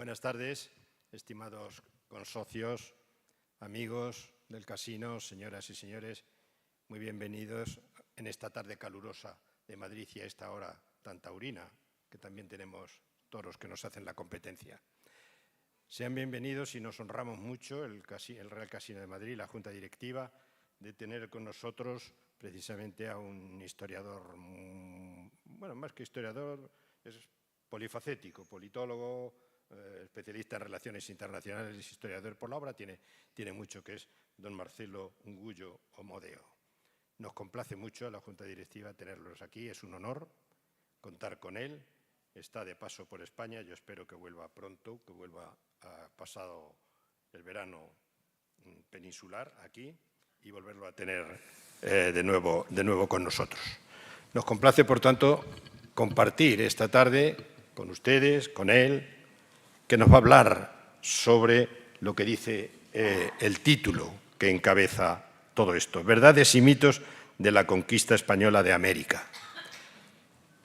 Buenas tardes, estimados consocios, amigos del casino, señoras y señores. Muy bienvenidos en esta tarde calurosa de Madrid y a esta hora tan taurina, que también tenemos toros que nos hacen la competencia. Sean bienvenidos y nos honramos mucho el Real Casino de Madrid, la Junta Directiva, de tener con nosotros precisamente a un historiador, bueno, más que historiador, es polifacético, politólogo, especialista en relaciones internacionales, historiador por la obra, tiene mucho, que es don Marcelo Ngullo Omodeo. Nos complace mucho a la Junta Directiva tenerlos aquí, es un honor contar con él. Está de paso por España, yo espero que vuelva pronto, que vuelva pasado el verano peninsular aquí y volverlo a tener de nuevo con nosotros. Nos complace, por tanto, compartir esta tarde con ustedes, con él, que nos va a hablar sobre lo que dice el título que encabeza todo esto, Verdades y mitos de la conquista española de América.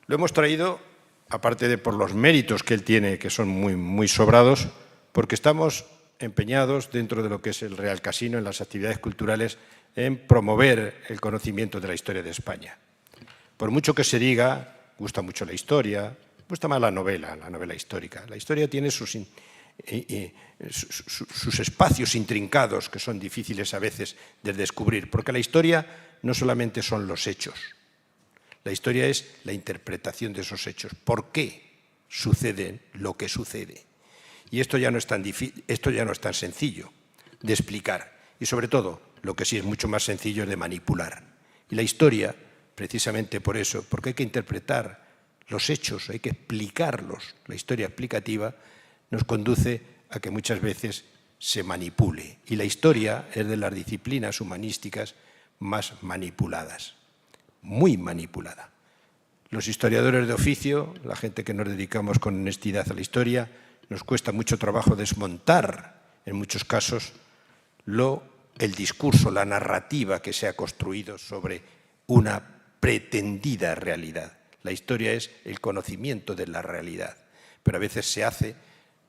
Lo hemos traído, aparte de por los méritos que él tiene, que son muy sobrados, porque estamos empeñados dentro de lo que es el Real Casino, en las actividades culturales, en promover el conocimiento de la historia de España. Por mucho que se diga, gusta mucho la historia, gusta más la novela histórica. La historia tiene sus espacios intrincados que son difíciles a veces de descubrir, porque la historia no solamente son los hechos, la historia es la interpretación de esos hechos. ¿Por qué sucede lo que sucede? Y esto ya no es tan sencillo de explicar. Y sobre todo, lo que sí es mucho más sencillo es de manipular. Y la historia, precisamente por eso, porque hay que interpretar los hechos, hay que explicarlos. La historia explicativa nos conduce a que muchas veces se manipule. Y la historia es de las disciplinas humanísticas más manipuladas, muy manipulada. Los historiadores de oficio, la gente que nos dedicamos con honestidad a la historia, nos cuesta mucho trabajo desmontar, en muchos casos, el discurso, la narrativa que se ha construido sobre una pretendida realidad. La historia es el conocimiento de la realidad, pero a veces se hace,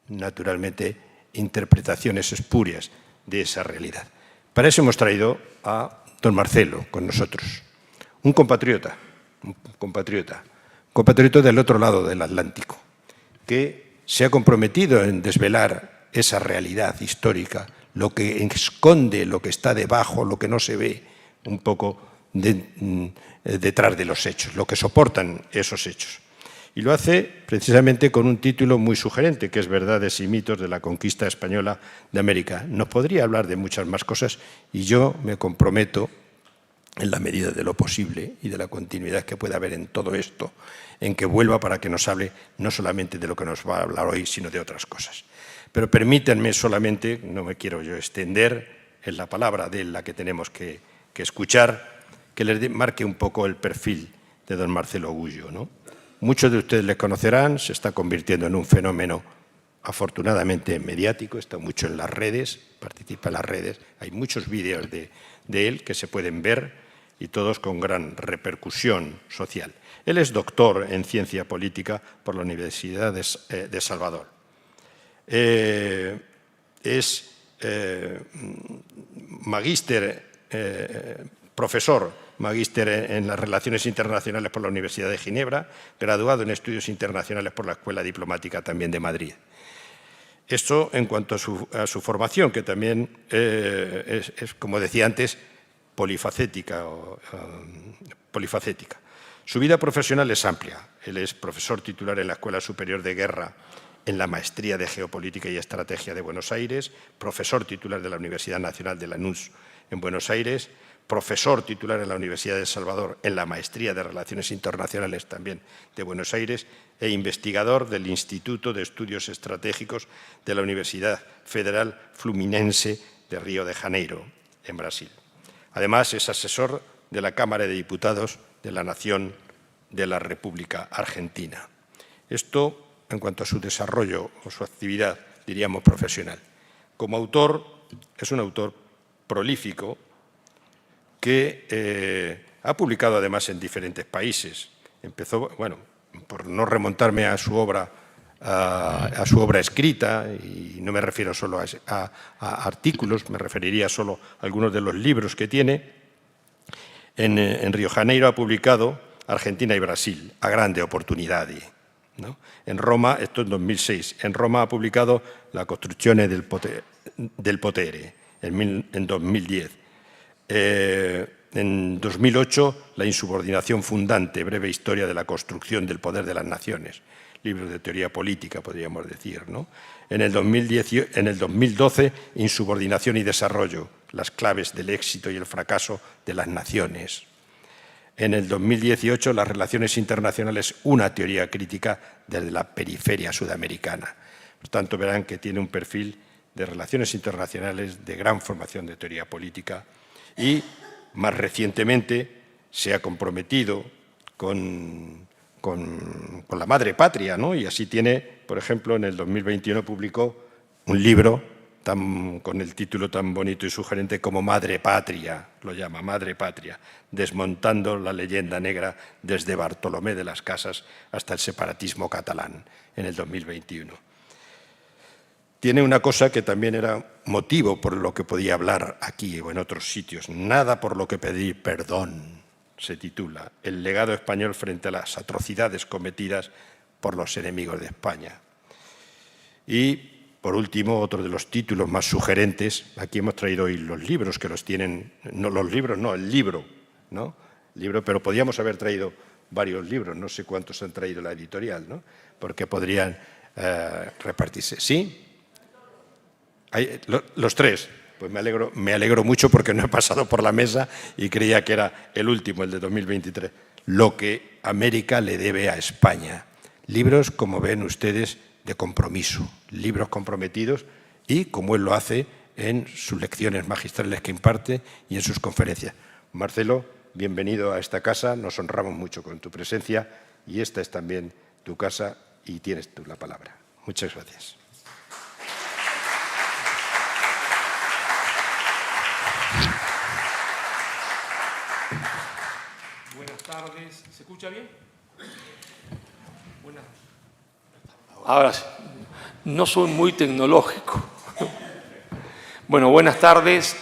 naturalmente, interpretaciones espurias de esa realidad. Para eso hemos traído a don Marcelo con nosotros, un compatriota del otro lado del Atlántico, que se ha comprometido en desvelar esa realidad histórica, lo que esconde, lo que está debajo, lo que no se ve un poco detrás de los hechos, lo que soportan esos hechos. Y lo hace precisamente con un título muy sugerente, que es Verdades y mitos de la conquista española de América. Nos podría hablar de muchas más cosas y yo me comprometo, en la medida de lo posible y de la continuidad que pueda haber en todo esto, en que vuelva para que nos hable no solamente de lo que nos va a hablar hoy, sino de otras cosas. Pero permítanme solamente, no me quiero yo extender en la palabra de la que tenemos que escuchar, que les marque un poco el perfil de don Marcelo Ngullo, ¿no? Muchos de ustedes le conocerán, se está convirtiendo en un fenómeno afortunadamente mediático, está mucho en las redes, participa en las redes, hay muchos vídeos de él que se pueden ver y todos con gran repercusión social. Él es doctor en ciencia política por la Universidad de Salvador. Es profesor magíster en las Relaciones Internacionales por la Universidad de Ginebra, graduado en Estudios Internacionales por la Escuela Diplomática también de Madrid. Esto en cuanto a su formación, que también es, como decía antes, polifacética. Su vida profesional es amplia. Él es profesor titular en la Escuela Superior de Guerra, en la Maestría de Geopolítica y Estrategia de Buenos Aires, profesor titular de la Universidad Nacional de Lanús en Buenos Aires, profesor titular en la Universidad de El Salvador en la Maestría de Relaciones Internacionales también de Buenos Aires e investigador del Instituto de Estudios Estratégicos de la Universidad Federal Fluminense de Río de Janeiro, en Brasil. Además, es asesor de la Cámara de Diputados de la Nación de la República Argentina. Esto en cuanto a su desarrollo o su actividad, diríamos, profesional. Como autor, es un autor prolífico, que ha publicado además en diferentes países. Empezó, bueno, por no remontarme a su obra a su obra escrita, y no me refiero solo a artículos, me referiría solo a algunos de los libros que tiene. En Río Janeiro ha publicado Argentina y Brasil, a grande oportunidad, ¿no? En Roma, esto en 2006, en Roma ha publicado La Costruzione del Potere, en 2010. En 2008, La insubordinación fundante, breve historia de la construcción del poder de las naciones, libros de teoría política, podríamos decir, ¿no? En el 2012, Insubordinación y desarrollo, las claves del éxito y el fracaso de las naciones. En el 2018, Las relaciones internacionales, una teoría crítica desde la periferia sudamericana. Por tanto, verán que tiene un perfil de relaciones internacionales, de gran formación de teoría política, y más recientemente se ha comprometido con la madre patria, ¿no? Y así tiene, por ejemplo, en el 2021 publicó un libro con el título tan bonito y sugerente como Madre Patria, lo llama Madre Patria, desmontando la leyenda negra desde Bartolomé de las Casas hasta el separatismo catalán, en el 2021. Tiene una cosa que también era motivo por lo que podía hablar aquí o en otros sitios. Nada por lo que pedir perdón, se titula, El legado español frente a las atrocidades cometidas por los enemigos de España. Y, por último, otro de los títulos más sugerentes, aquí hemos traído hoy los libros que los tienen, no los libros, no, el libro, ¿no? Libro, pero podíamos haber traído varios libros, no sé cuántos han traído la editorial, ¿no? Porque podrían repartirse. ¿Sí? Los tres. Pues me alegro mucho porque no he pasado por la mesa y creía que era el último, el de 2023. Lo que América le debe a España. Libros, como ven ustedes, de compromiso, libros comprometidos y como él lo hace en sus lecciones magistrales que imparte y en sus conferencias. Marcelo, bienvenido a esta casa, nos honramos mucho con tu presencia y esta es también tu casa y tienes tú la palabra. Muchas gracias. Buenas tardes. ¿Se escucha bien? Buenas. Ahora sí. No soy muy tecnológico. Bueno, buenas tardes.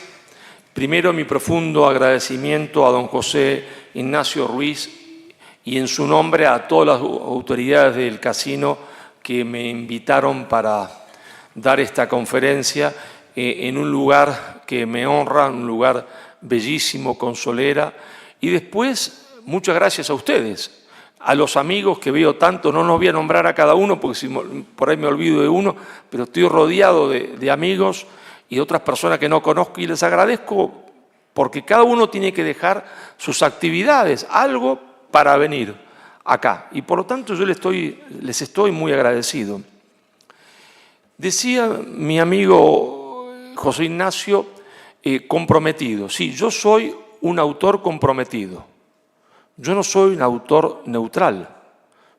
Primero, mi profundo agradecimiento a don José Ignacio Ruiz y en su nombre a todas las autoridades del casino que me invitaron para dar esta conferencia en un lugar que me honra, un lugar bellísimo, con solera. Y después, muchas gracias a ustedes, a los amigos que veo tanto, no los voy a nombrar a cada uno porque si por ahí me olvido de uno, pero estoy rodeado de amigos y otras personas que no conozco y les agradezco porque cada uno tiene que dejar sus actividades, algo para venir acá. Y por lo tanto yo les estoy muy agradecido. Decía mi amigo José Ignacio, comprometido. Sí, yo soy un autor comprometido. Yo no soy un autor neutral.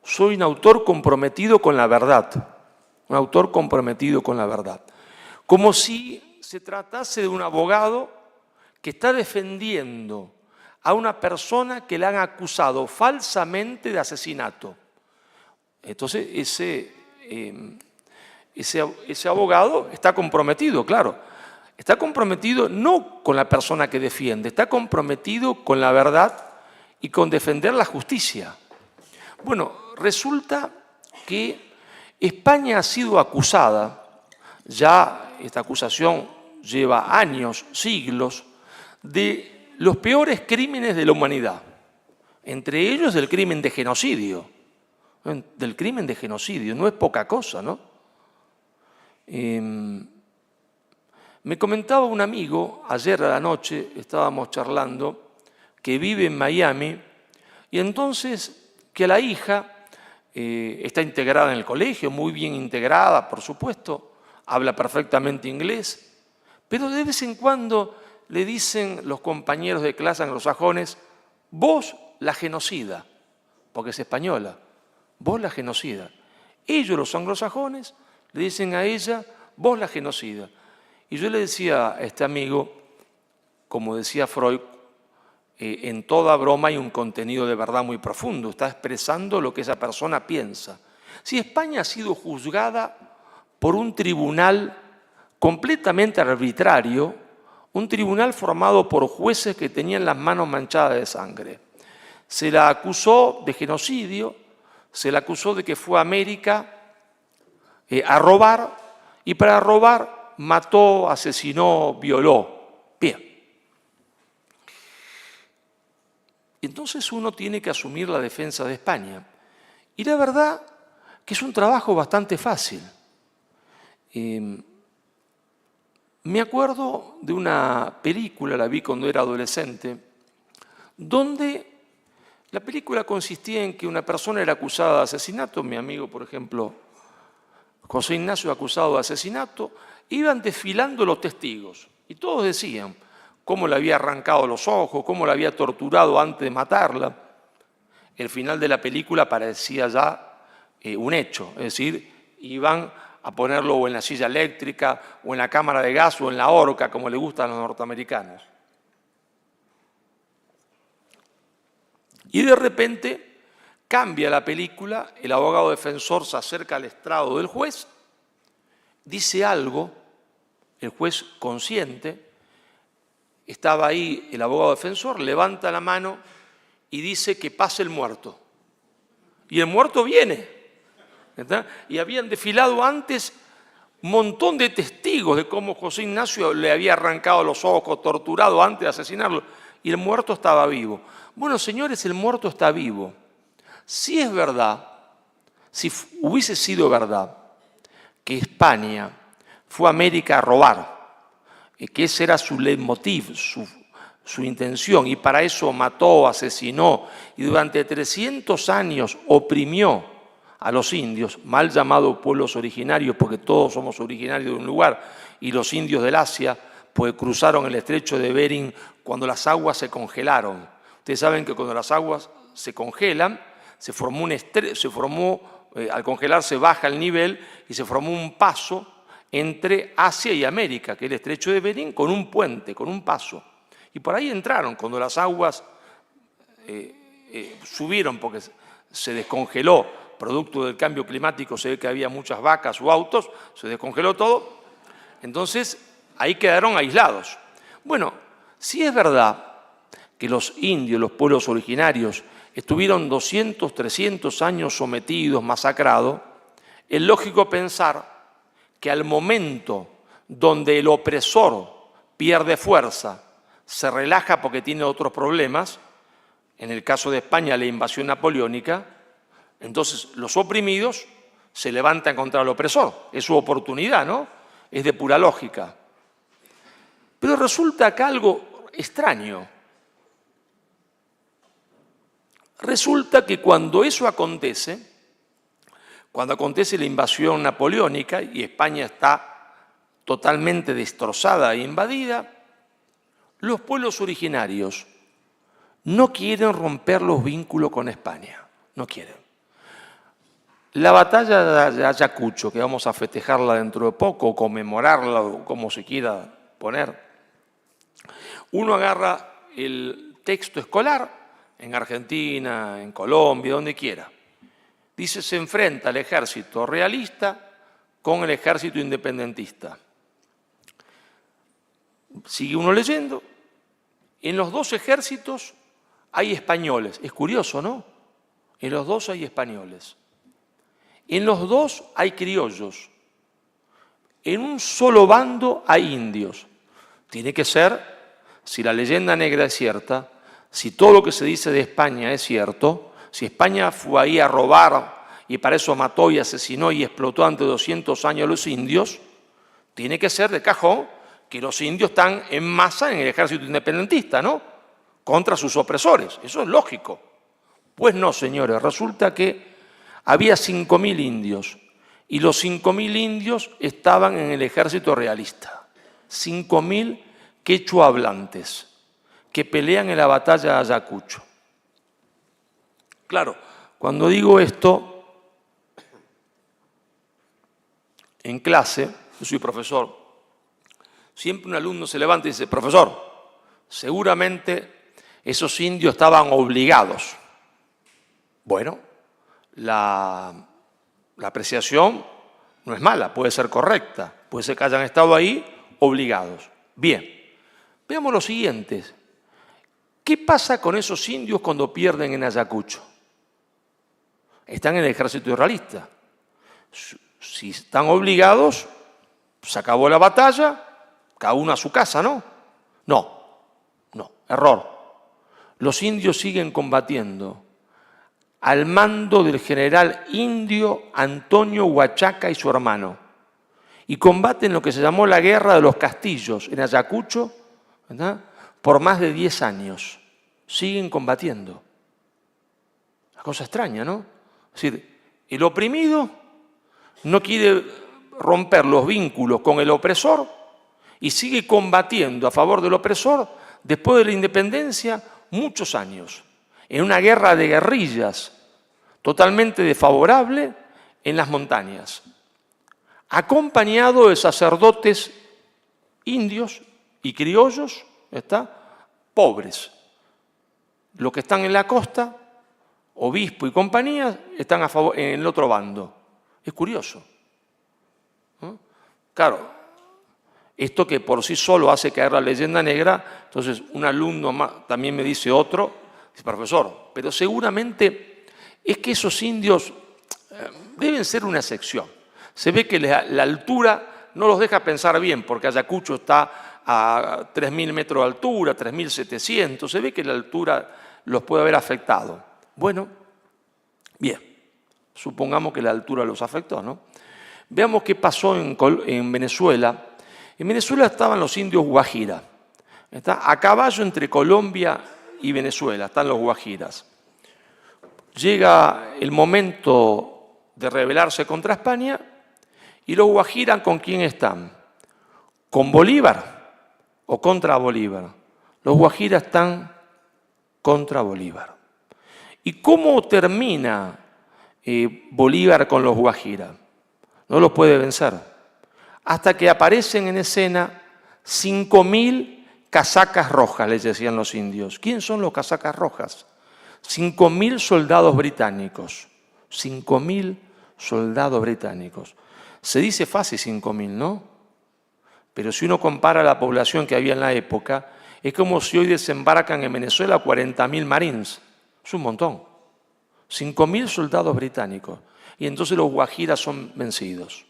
Soy un autor comprometido con la verdad. Un autor comprometido con la verdad. Como si se tratase de un abogado que está defendiendo a una persona que le han acusado falsamente de asesinato. Entonces, ese abogado está comprometido, claro. Está comprometido no con la persona que defiende, está comprometido con la verdad y con defender la justicia. Bueno, resulta que España ha sido acusada, ya esta acusación lleva años, siglos, de los peores crímenes de la humanidad, entre ellos del crimen de genocidio. Del crimen de genocidio, no es poca cosa, ¿no? Me comentaba un amigo, ayer a la noche estábamos charlando, que vive en Miami, y entonces que la hija está integrada en el colegio, muy bien integrada, por supuesto, habla perfectamente inglés, pero de vez en cuando le dicen los compañeros de clase anglosajones, vos la genocida, porque es española, vos la genocida. Ellos, los anglosajones, le dicen a ella, vos la genocida. Y yo le decía a este amigo, como decía Freud, en toda broma hay un contenido de verdad muy profundo. Está expresando lo que esa persona piensa. Si España ha sido juzgada por un tribunal completamente arbitrario, un tribunal formado por jueces que tenían las manos manchadas de sangre. Se la acusó de genocidio, se la acusó de que fue a América a robar, y para robar mató, asesinó, violó. Bien. Entonces uno tiene que asumir la defensa de España. Y la verdad que es un trabajo bastante fácil. Me acuerdo de una película, la vi cuando era adolescente, donde la película consistía en que una persona era acusada de asesinato, mi amigo, por ejemplo, José Ignacio, acusado de asesinato, iban desfilando los testigos y todos decían cómo le había arrancado los ojos, cómo la había torturado antes de matarla. El final de la película parecía ya un hecho, es decir, iban a ponerlo o en la silla eléctrica, o en la cámara de gas, o en la horca, como le gustan a los norteamericanos. Y de repente cambia la película, el abogado defensor se acerca al estrado del juez, dice algo, el juez consciente, estaba ahí el abogado defensor, levanta la mano y dice que pase el muerto. Y el muerto viene. ¿Verdad? Y habían desfilado antes un montón de testigos de cómo José Ignacio le había arrancado los ojos, torturado antes de asesinarlo, y el muerto estaba vivo. Bueno, señores, el muerto está vivo. Si es verdad, si hubiese sido verdad que España fue a América a robar, que ese era su leitmotiv, su intención, y para eso mató, asesinó, y durante 300 años oprimió a los indios, mal llamados pueblos originarios, porque todos somos originarios de un lugar, y los indios del Asia, pues cruzaron el estrecho de Bering cuando las aguas se congelaron. Ustedes saben que cuando las aguas se congelan, al congelarse baja el nivel y se formó un paso entre Asia y América, que es el estrecho de Bering, con un puente, con un paso. Y por ahí entraron, cuando las aguas subieron porque se descongeló, producto del cambio climático, se ve que había muchas vacas o autos, se descongeló todo, entonces ahí quedaron aislados. Bueno, si es verdad que los indios, los pueblos originarios, estuvieron 200, 300 años sometidos, masacrados, es lógico pensar que al momento donde el opresor pierde fuerza, se relaja porque tiene otros problemas, en el caso de España la invasión napoleónica, entonces los oprimidos se levantan contra el opresor. Es su oportunidad, ¿no? Es de pura lógica. Pero resulta acá algo extraño. Resulta que cuando eso acontece, cuando acontece la invasión napoleónica y España está totalmente destrozada e invadida, los pueblos originarios no quieren romper los vínculos con España, no quieren. La batalla de Ayacucho, que vamos a festejarla dentro de poco, o conmemorarla, o como se quiera poner, uno agarra el texto escolar, en Argentina, en Colombia, donde quiera. Dice, se enfrenta el ejército realista con el ejército independentista. Sigue uno leyendo, en los dos ejércitos hay españoles. Es curioso, ¿no? En los dos hay españoles. En los dos hay criollos. En un solo bando hay indios. Tiene que ser, si la leyenda negra es cierta, si todo lo que se dice de España es cierto, si España fue ahí a robar y para eso mató y asesinó y explotó ante 200 años a los indios, tiene que ser de cajón que los indios están en masa en el ejército independentista, ¿no? Contra sus opresores. Eso es lógico. Pues no, señores, resulta que había 5.000 indios y los 5.000 indios estaban en el ejército realista. 5.000 quechua hablantes que pelean en la batalla de Ayacucho. Claro, cuando digo esto en clase, yo soy profesor, siempre un alumno se levanta y dice, profesor, seguramente esos indios estaban obligados. Bueno, la la apreciación no es mala, puede ser correcta, puede ser que hayan estado ahí obligados. Bien, veamos lo siguiente. ¿Qué pasa con esos indios cuando pierden en Ayacucho? Están en el ejército realista. Si están obligados, se acabó la batalla, cada uno a su casa, ¿no? No, error. Los indios siguen combatiendo al mando del general indio Antonio Huachaca y su hermano. Y combaten lo que se llamó la Guerra de los Castillos en Ayacucho, ¿verdad?, por más de 10 años. Siguen combatiendo. Una cosa extraña, ¿no? Es decir, el oprimido no quiere romper los vínculos con el opresor y sigue combatiendo a favor del opresor después de la independencia muchos años, en una guerra de guerrillas totalmente desfavorable en las montañas, acompañado de sacerdotes indios y criollos, pobres. Los que están en la costa, obispo y compañía, están en el otro bando. Es curioso, ¿no? Claro, esto que por sí solo hace caer la leyenda negra. Entonces un alumno más, también me dice otro, dice, profesor, pero seguramente es que esos indios deben ser una excepción. Se ve que la altura no los deja pensar bien, porque Ayacucho está a 3.000 metros de altura, 3.700, se ve que la altura los puede haber afectado. Bueno, bien, supongamos que la altura los afectó, ¿no? Veamos qué pasó en Venezuela. En Venezuela estaban los indios guajira. A caballo entre Colombia y Venezuela están los guajiras. Llega el momento de rebelarse contra España y los guajiras, ¿con quién están? ¿Con Bolívar o contra Bolívar? Los guajiras están contra Bolívar. ¿Y cómo termina Bolívar con los guajiras? No los puede vencer. Hasta que aparecen en escena 5.000 casacas rojas, les decían los indios. ¿Quién son los casacas rojas? 5.000 soldados británicos. 5.000 soldados británicos. Se dice fácil 5.000, ¿no? Pero si uno compara la población que había en la época, es como si hoy desembarcan en Venezuela 40.000 marines. Es un montón. 5.000 soldados británicos. Y entonces los guajiras son vencidos.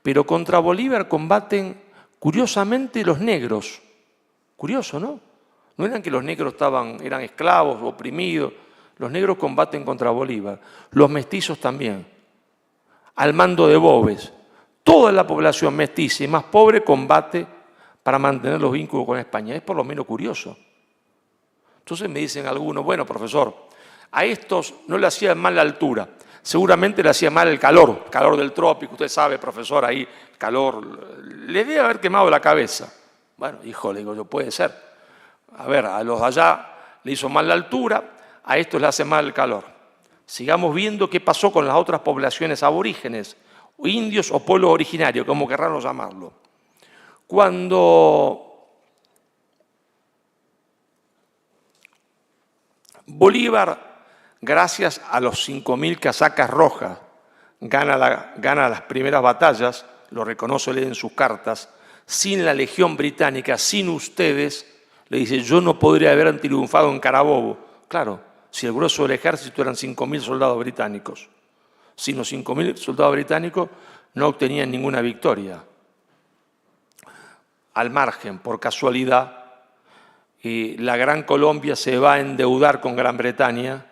Pero contra Bolívar combaten, curiosamente, los negros. Curioso, ¿no? No eran que los negros eran esclavos, oprimidos. Los negros combaten contra Bolívar. Los mestizos también. Al mando de Boves. Toda la población mestiza y más pobre combate para mantener los vínculos con España. Es por lo menos curioso. Entonces me dicen algunos, bueno, profesor, a estos no le hacía mal la altura. Seguramente le hacía mal el calor del trópico. Usted sabe, profesor, ahí el calor le debe haber quemado la cabeza. Bueno, hijo, le digo yo, puede ser. A ver, a los de allá le hizo mal la altura, a estos le hace mal el calor. Sigamos viendo qué pasó con las otras poblaciones aborígenes, indios o pueblos originarios, como querrán llamarlo. Cuando Bolívar, gracias a los 5.000 casacas rojas, gana las primeras batallas, lo reconoce él en sus cartas, sin la Legión Británica, sin ustedes, le dice, yo no podría haber triunfado en Carabobo. Claro, si el grueso del ejército eran 5.000 soldados británicos. Sin los 5.000 soldados británicos no obtenían ninguna victoria. Al margen, por casualidad, la Gran Colombia se va a endeudar con Gran Bretaña.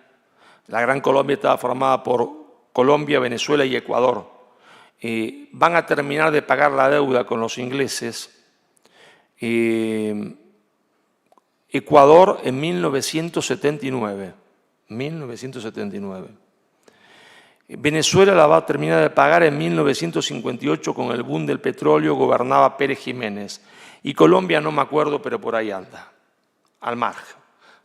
La Gran Colombia estaba formada por Colombia, Venezuela y Ecuador. Van a terminar de pagar la deuda con los ingleses. Ecuador en 1979. Venezuela la va a terminar de pagar en 1958 con el boom del petróleo, gobernaba Pérez Jiménez. Y Colombia no me acuerdo, pero por ahí anda, al margen,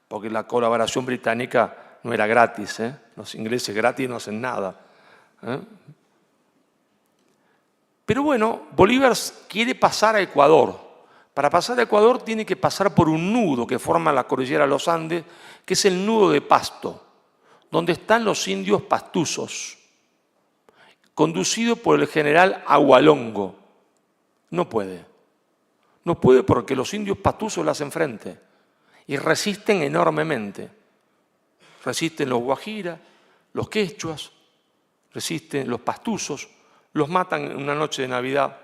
porque la colaboración británica no era gratis, ¿eh? Los ingleses gratis no hacen nada, ¿eh? Pero bueno, Bolívar quiere pasar a Ecuador. Para pasar a Ecuador tiene que pasar por un nudo que forma la cordillera de los Andes, que es el nudo de Pasto, donde están los indios pastusos. conducido por el general Agualongo. No puede. No puede porque los indios pastuzos le hacen frente y resisten enormemente. Resisten los guajiras, los quechuas, resisten los pastuzos, los matan en una noche de Navidad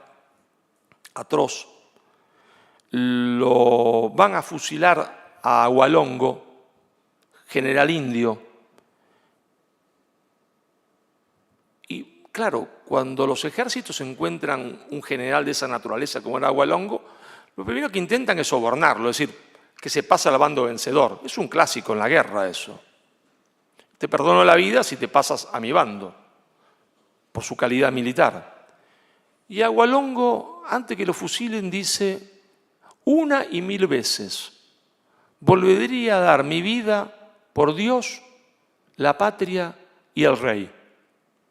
atroz. Lo van a fusilar a Agualongo, general indio. Y claro, cuando los ejércitos encuentran un general de esa naturaleza como era Agualongo, lo primero que intentan es sobornarlo, es decir, que se pasa al bando vencedor. Es un clásico en la guerra eso. Te perdono la vida si te pasas a mi bando, por su calidad militar. Y Agualongo, antes que lo fusilen, dice, 1 y 1000 veces, volvería a dar mi vida por Dios, la patria y el rey.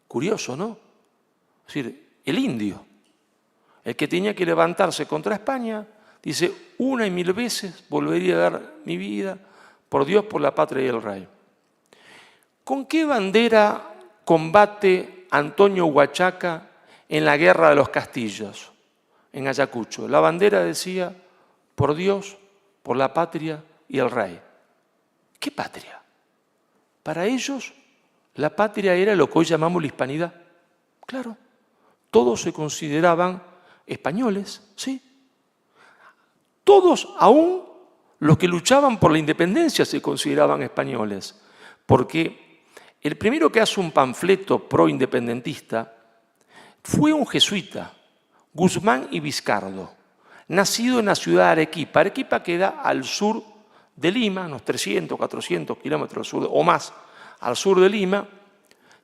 Curioso, ¿no? Es decir, el indio, el que tenía que levantarse contra España, dice, 1 y 1000 veces volvería a dar mi vida por Dios, por la patria y el rey. ¿Con qué bandera combate Antonio Huachaca en la Guerra de los Castillos, en Ayacucho? La bandera decía, por Dios, por la patria y el rey. ¿Qué patria? Para ellos, la patria era lo que hoy llamamos la hispanidad. Claro, todos se consideraban españoles, ¿sí? Todos, aún los que luchaban por la independencia, se consideraban españoles, porque el primero que hace un panfleto pro-independentista fue un jesuita, Guzmán y Vizcardo, nacido en la ciudad de Arequipa. Arequipa queda al sur de Lima, unos 300, 400 kilómetros al sur, o más, al sur de Lima,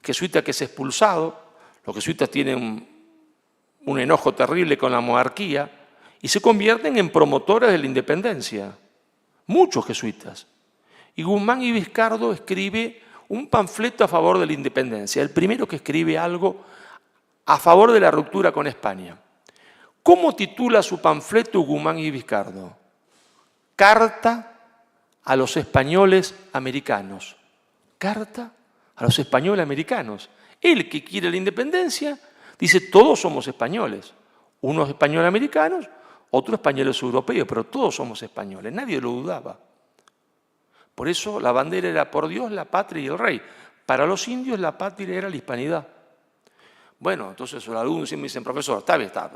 jesuita que es expulsado. Los jesuitas tienen un enojo terrible con la monarquía y se convierten en promotores de la independencia. Muchos jesuitas. Y Guzmán y Vizcardo escribe un panfleto a favor de la independencia, el primero que escribe algo a favor de la ruptura con España. ¿Cómo titula su panfleto Guzmán y Vizcardo? Carta a los españoles americanos. Carta a los españoles americanos. El que quiere la independencia dice todos somos españoles. Unos españoles americanos, otros españoles europeos, pero todos somos españoles. Nadie lo dudaba. Por eso la bandera era por Dios, la patria y el rey. Para los indios la patria era la hispanidad. Bueno, entonces los alumnos me dicen, profesor, está bien, está.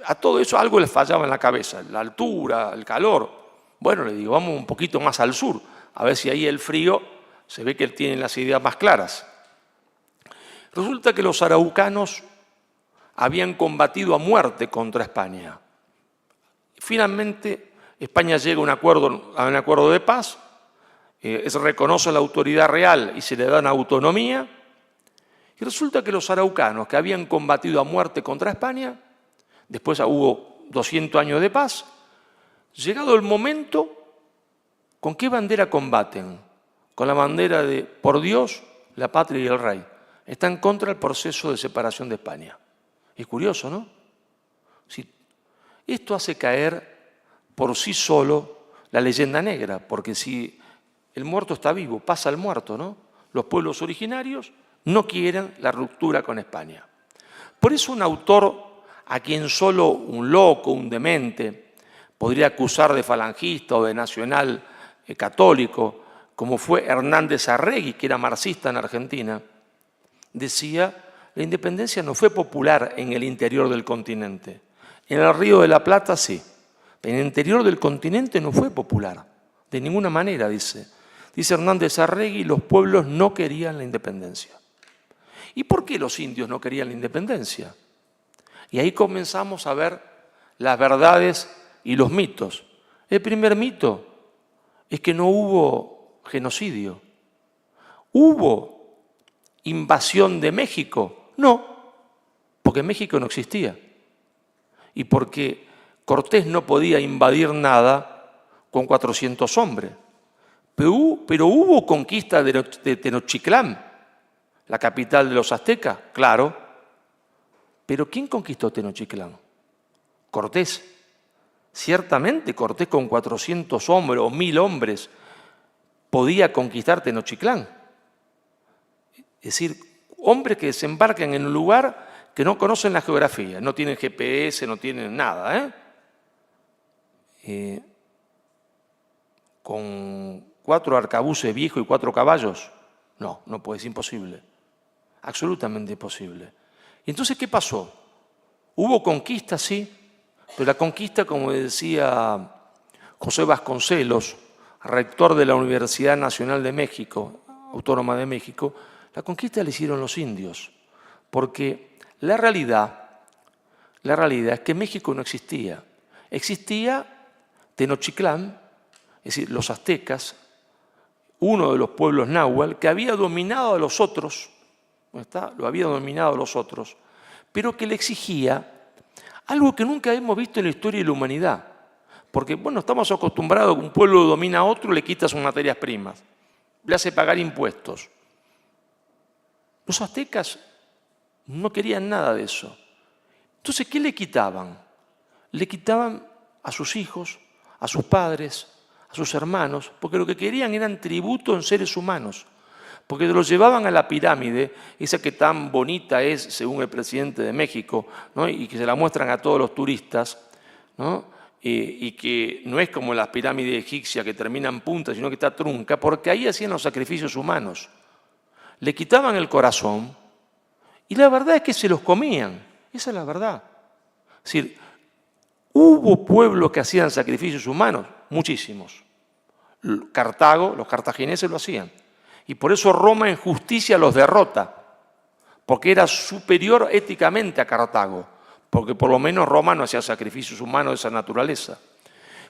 A todo eso algo les fallaba en la cabeza, la altura, el calor. Bueno, le digo, vamos un poquito más al sur, a ver si ahí el frío se ve que él tiene las ideas más claras. Resulta que los araucanos habían combatido a muerte contra España. Finalmente, España llega a un acuerdo de paz, se reconoce la autoridad real y se le da una autonomía. Y resulta que los araucanos que habían combatido a muerte contra España, después hubo 200 años de paz, llegado el momento, ¿con qué bandera combaten? Con la bandera de por Dios, la patria y el rey. Están contra el proceso de separación de España. Es curioso, ¿no? Sí. Esto hace caer por sí solo la leyenda negra, porque si el muerto está vivo, pasa el muerto, ¿no? Los pueblos originarios no quieren la ruptura con España. Por eso un autor a quien solo un loco, un demente, podría acusar de falangista o de nacional católico, como fue Hernández Arregui, que era marxista en Argentina, decía, la independencia no fue popular en el interior del continente. En el Río de la Plata sí. En el interior del continente no fue popular, de ninguna manera, dice. Dice Hernández Arregui, los pueblos no querían la independencia. ¿Y por qué los indios no querían la independencia? Y ahí comenzamos a ver las verdades y los mitos. El primer mito es que no hubo genocidio. ¿Hubo invasión de México? No, porque México no existía. Y porque Cortés no podía invadir nada con 400 hombres. Pero hubo conquista de Tenochtitlán, la capital de los aztecas, claro. Pero ¿quién conquistó Tenochtitlán? Cortés. Ciertamente Cortés con 400 hombres o 1000 hombres podía conquistar Tenochtitlán. Es decir, hombres que desembarcan en un lugar que no conocen la geografía, no tienen GPS, no tienen nada, con 4 arcabuces viejos y 4 caballos. No, no puede, es imposible. Absolutamente imposible. ¿Y entonces qué pasó? Hubo conquista, sí, pero la conquista, como decía José Vasconcelos, rector de la Universidad Nacional de México, Autónoma de México, la conquista la hicieron los indios, porque la realidad es que México no existía. Existía Tenochtitlán, es decir, los aztecas, uno de los pueblos náhuatl, que había dominado a los otros, ¿no está? Lo había dominado a los otros, pero que le exigía algo que nunca hemos visto en la historia de la humanidad. Porque, bueno, estamos acostumbrados a que un pueblo domina a otro, le quita sus materias primas, le hace pagar impuestos. Los aztecas no querían nada de eso. Entonces, ¿qué le quitaban? Le quitaban a sus hijos, a sus padres, a sus hermanos, porque lo que querían eran tributo en seres humanos, porque los llevaban a la pirámide, esa que tan bonita es, según el presidente de México, ¿no? Y que se la muestran a todos los turistas, ¿no? Y que no es como las pirámides egipcias que terminan en punta, sino que está trunca, porque ahí hacían los sacrificios humanos. Le quitaban el corazón y la verdad es que se los comían. Esa es la verdad. Es decir, hubo pueblos que hacían sacrificios humanos, muchísimos. Cartago, los cartagineses lo hacían. Y por eso Roma en justicia los derrota, porque era superior éticamente a Cartago, porque por lo menos Roma no hacía sacrificios humanos de esa naturaleza.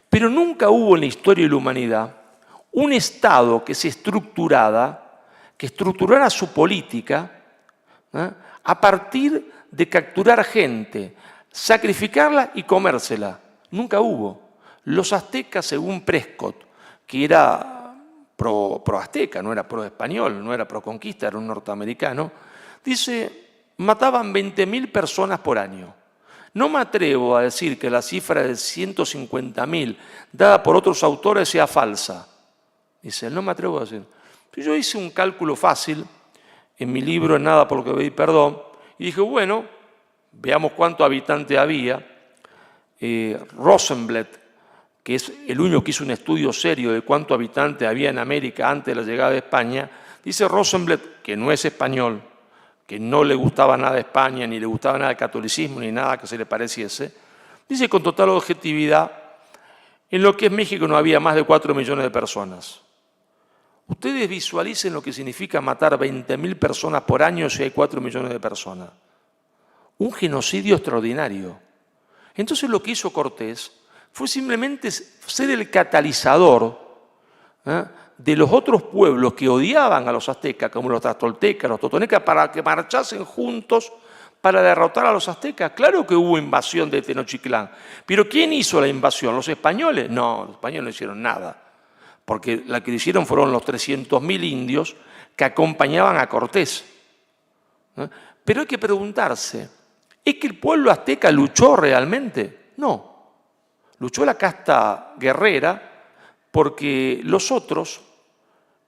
Pero nunca hubo en la historia de la humanidad un Estado que estructurara su política a partir de capturar gente, sacrificarla y comérsela. Nunca hubo. Los aztecas, según Prescott, que era pro-azteca, no era pro-español, no era pro-conquista, era un norteamericano, dice, mataban 20.000 personas por año. No me atrevo a decir que la cifra de 150.000 dada por otros autores sea falsa. Dice, no me atrevo a decir. Yo hice un cálculo fácil en mi libro En nada por lo que pedí perdón y dije, bueno, veamos cuántos habitantes había. Rosenblatt, que es el único que hizo un estudio serio de cuántos habitantes había en América antes de la llegada de España, dice Rosenblatt, que no es español, que no le gustaba nada de España, ni le gustaba nada el catolicismo, ni nada que se le pareciese, dice con total objetividad, en lo que es México no había más de 4 millones de personas. Ustedes visualicen lo que significa matar 20.000 personas por año si hay 4 millones de personas. Un genocidio extraordinario. Entonces lo que hizo Cortés fue simplemente ser el catalizador de los otros pueblos que odiaban a los aztecas, como los tlaxcaltecas, los totonecas, para que marchasen juntos para derrotar a los aztecas. Claro que hubo invasión de Tenochtitlán, pero ¿quién hizo la invasión? ¿Los españoles? No, los españoles no hicieron nada, porque la que hicieron fueron los 300.000 indios que acompañaban a Cortés. Pero hay que preguntarse, ¿es que el pueblo azteca luchó realmente? No. Luchó la casta guerrera porque los otros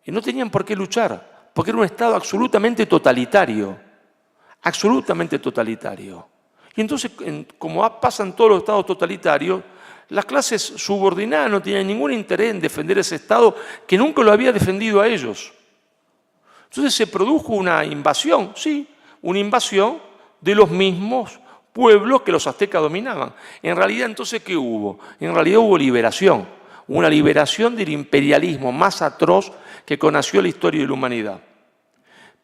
no tenían por qué luchar, porque era un Estado absolutamente totalitario, absolutamente totalitario. Y entonces, como pasa en todos los Estados totalitarios, las clases subordinadas no tenían ningún interés en defender ese Estado que nunca lo había defendido a ellos. Entonces se produjo una invasión, sí, una invasión de los mismos pueblos que los aztecas dominaban. En realidad, entonces, ¿qué hubo? En realidad hubo liberación, una liberación del imperialismo más atroz que conoció la historia de la humanidad.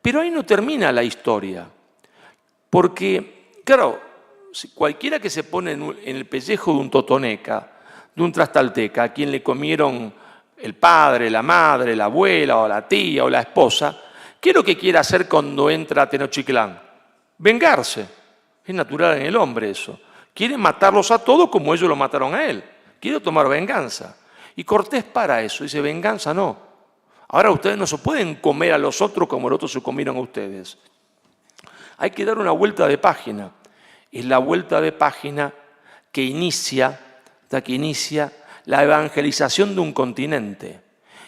Pero ahí no termina la historia, porque, claro, cualquiera que se pone en el pellejo de un totoneca, de un tlaxcalteca, a quien le comieron el padre, la madre, la abuela, o la tía, o la esposa, ¿qué es lo que quiere hacer cuando entra a Tenochtitlán? Vengarse. Es natural en el hombre eso. Quiere matarlos a todos como ellos lo mataron a él. Quiere tomar venganza. Y Cortés para eso. Dice, venganza no. Ahora ustedes no se pueden comer a los otros como los otros se comieron a ustedes. Hay que dar una vuelta de página. Es la vuelta de página que inicia la evangelización de un continente.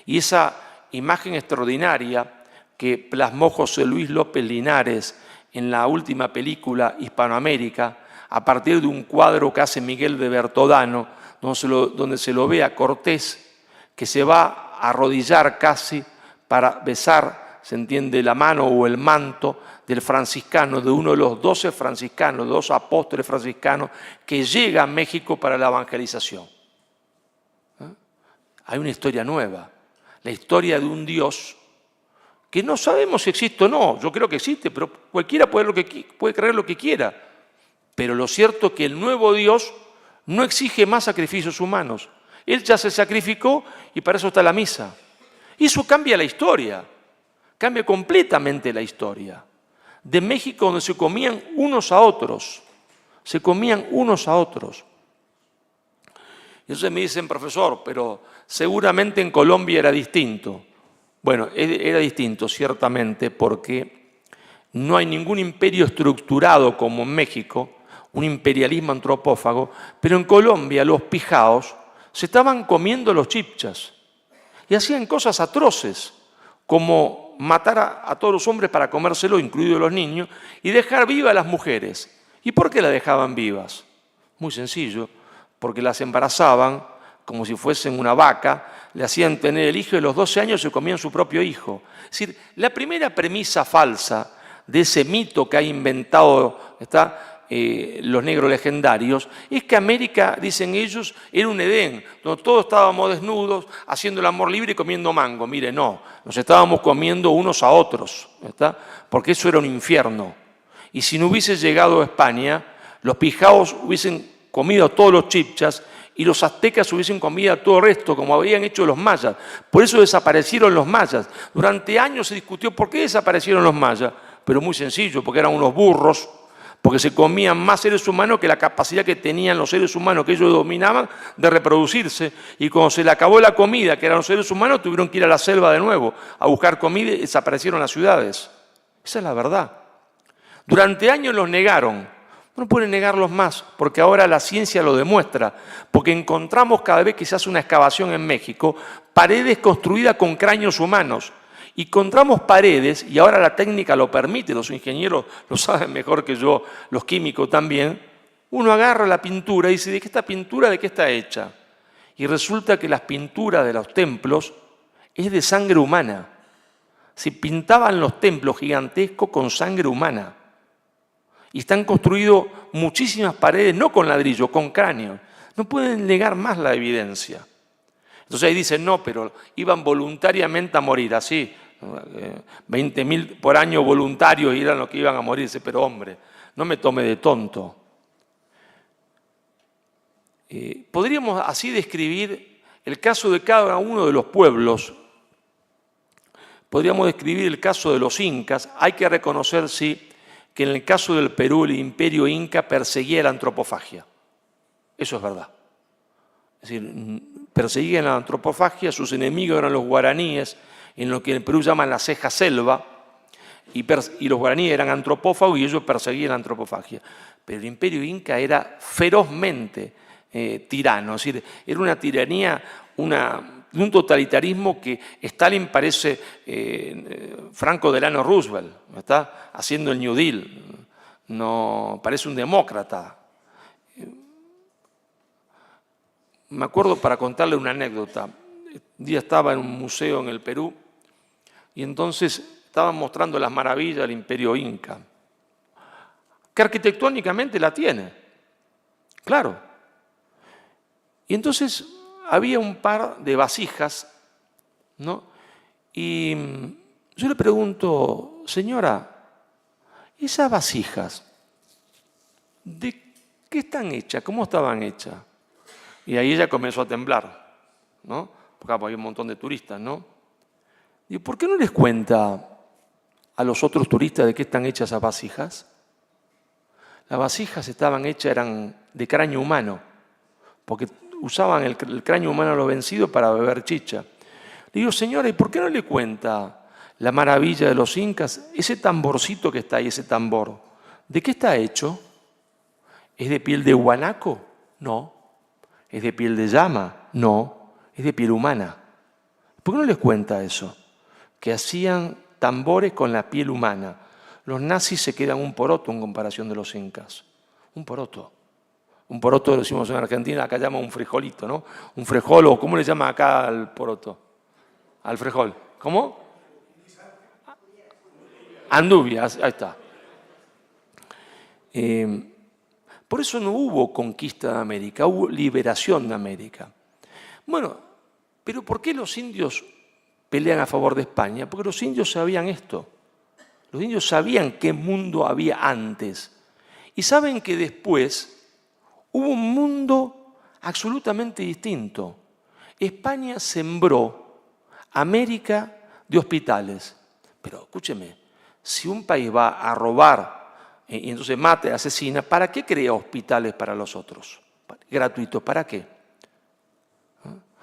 Y esa imagen extraordinaria que plasmó José Luis López Linares en la última película Hispanoamérica, a partir de un cuadro que hace Miguel de Bertodano, donde se lo ve a Cortés, que se va a arrodillar casi para besar, se entiende, la mano o el manto del franciscano, de uno de los 12 franciscanos, 2 apóstoles franciscanos, que llega a México para la evangelización. Hay una historia nueva, la historia de un Dios que no sabemos si existe o no. Yo creo que existe, pero cualquiera puede creer lo que quiera. Pero lo cierto es que el nuevo Dios no exige más sacrificios humanos. Él ya se sacrificó y para eso está la misa. Y eso cambia la historia, cambia completamente la historia. De México, donde se comían unos a otros, se comían unos a otros. Y entonces me dicen, profesor, pero seguramente en Colombia era distinto. Bueno, era distinto, ciertamente, porque no hay ningún imperio estructurado como en México, un imperialismo antropófago, pero en Colombia los pijaos se estaban comiendo los chibchas y hacían cosas atroces, como matar a todos los hombres para comérselo, incluidos los niños, y dejar vivas a las mujeres. ¿Y por qué las dejaban vivas? Muy sencillo, porque las embarazaban como si fuesen una vaca, le hacían tener el hijo y a los 12 años se comían su propio hijo. Es decir, la primera premisa falsa de ese mito que ha inventado los negros legendarios es que América, dicen ellos, era un Edén, donde todos estábamos desnudos, haciendo el amor libre y comiendo mango. Mire, no, nos estábamos comiendo unos a otros, porque eso era un infierno. Y si no hubiese llegado a España, los pijaos hubiesen comido a todos los chibchas y los aztecas hubiesen comido a todo el resto, como habían hecho los mayas. Por eso desaparecieron los mayas. Durante años se discutió por qué desaparecieron los mayas, pero muy sencillo, porque eran unos burros, porque se comían más seres humanos que la capacidad que tenían los seres humanos que ellos dominaban de reproducirse. Y cuando se le acabó la comida, que eran los seres humanos, tuvieron que ir a la selva de nuevo a buscar comida y desaparecieron las ciudades. Esa es la verdad. Durante años los negaron. No pueden negarlos más, porque ahora la ciencia lo demuestra, porque encontramos cada vez que se hace una excavación en México, paredes construidas con cráneos humanos. Y encontramos paredes, y ahora la técnica lo permite, los ingenieros lo saben mejor que yo, los químicos también. Uno agarra la pintura y dice, ¿de qué esta pintura de qué está hecha? Y resulta que las pinturas de los templos es de sangre humana. Se pintaban los templos gigantescos con sangre humana. Y están construidas muchísimas paredes, no con ladrillo, con cráneo. No pueden negar más la evidencia. Entonces ahí dicen, no, pero iban voluntariamente a morir, así. 20.000 por año voluntarios eran los que iban a morirse, pero hombre, no me tome de tonto. Podríamos así describir el caso de cada uno de los pueblos. Podríamos describir el caso de los incas. Hay que reconocer, sí, que en el caso del Perú el imperio inca perseguía la antropofagia. Eso es verdad. Es decir, perseguían la antropofagia, sus enemigos eran los guaraníes, en lo que en Perú llaman la ceja selva, y los guaraníes eran antropófagos y ellos perseguían la antropofagia. Pero el imperio inca era ferozmente tirano, es decir, era una tiranía, un totalitarismo que Stalin parece Franco Delano Roosevelt, ¿está? Haciendo el New Deal, no, parece un demócrata. Me acuerdo, para contarle una anécdota, un día estaba en un museo en el Perú y entonces estaban mostrando las maravillas del imperio inca, que arquitectónicamente la tiene, claro. Y entonces había un par de vasijas, ¿no? Y yo le pregunto, señora, ¿esas vasijas de qué están hechas? ¿Cómo estaban hechas? Y ahí ella comenzó a temblar, ¿no? Porque había un montón de turistas, ¿no? Digo, ¿por qué no les cuenta a los otros turistas de qué están hechas esas vasijas? Las vasijas estaban hechas, eran de cráneo humano, porque usaban el cráneo humano a los vencidos para beber chicha. Le digo, señora, ¿y por qué no le cuenta la maravilla de los incas? Ese tamborcito que está ahí, ese tambor, ¿de qué está hecho? ¿Es de piel de guanaco? No. ¿Es de piel de llama? No. Es de piel humana. ¿Por qué no les cuenta eso? Que hacían tambores con la piel humana. Los nazis se quedan un poroto en comparación de los incas. Un poroto. Un poroto lo decimos en Argentina, acá llama un frijolito, ¿no? Un frijol, o ¿cómo le llama acá al poroto? Al frijol. ¿Cómo? Anduvia, ahí está. Por eso no hubo conquista de América, hubo liberación de América. Bueno, pero ¿por qué los indios pelean a favor de España? Porque los indios sabían esto. Los indios sabían qué mundo había antes. Y saben que después hubo un mundo absolutamente distinto. España sembró América de hospitales. Pero escúcheme, si un país va a robar y entonces mata y asesina, ¿para qué crea hospitales para los otros? Gratuitos, ¿para qué?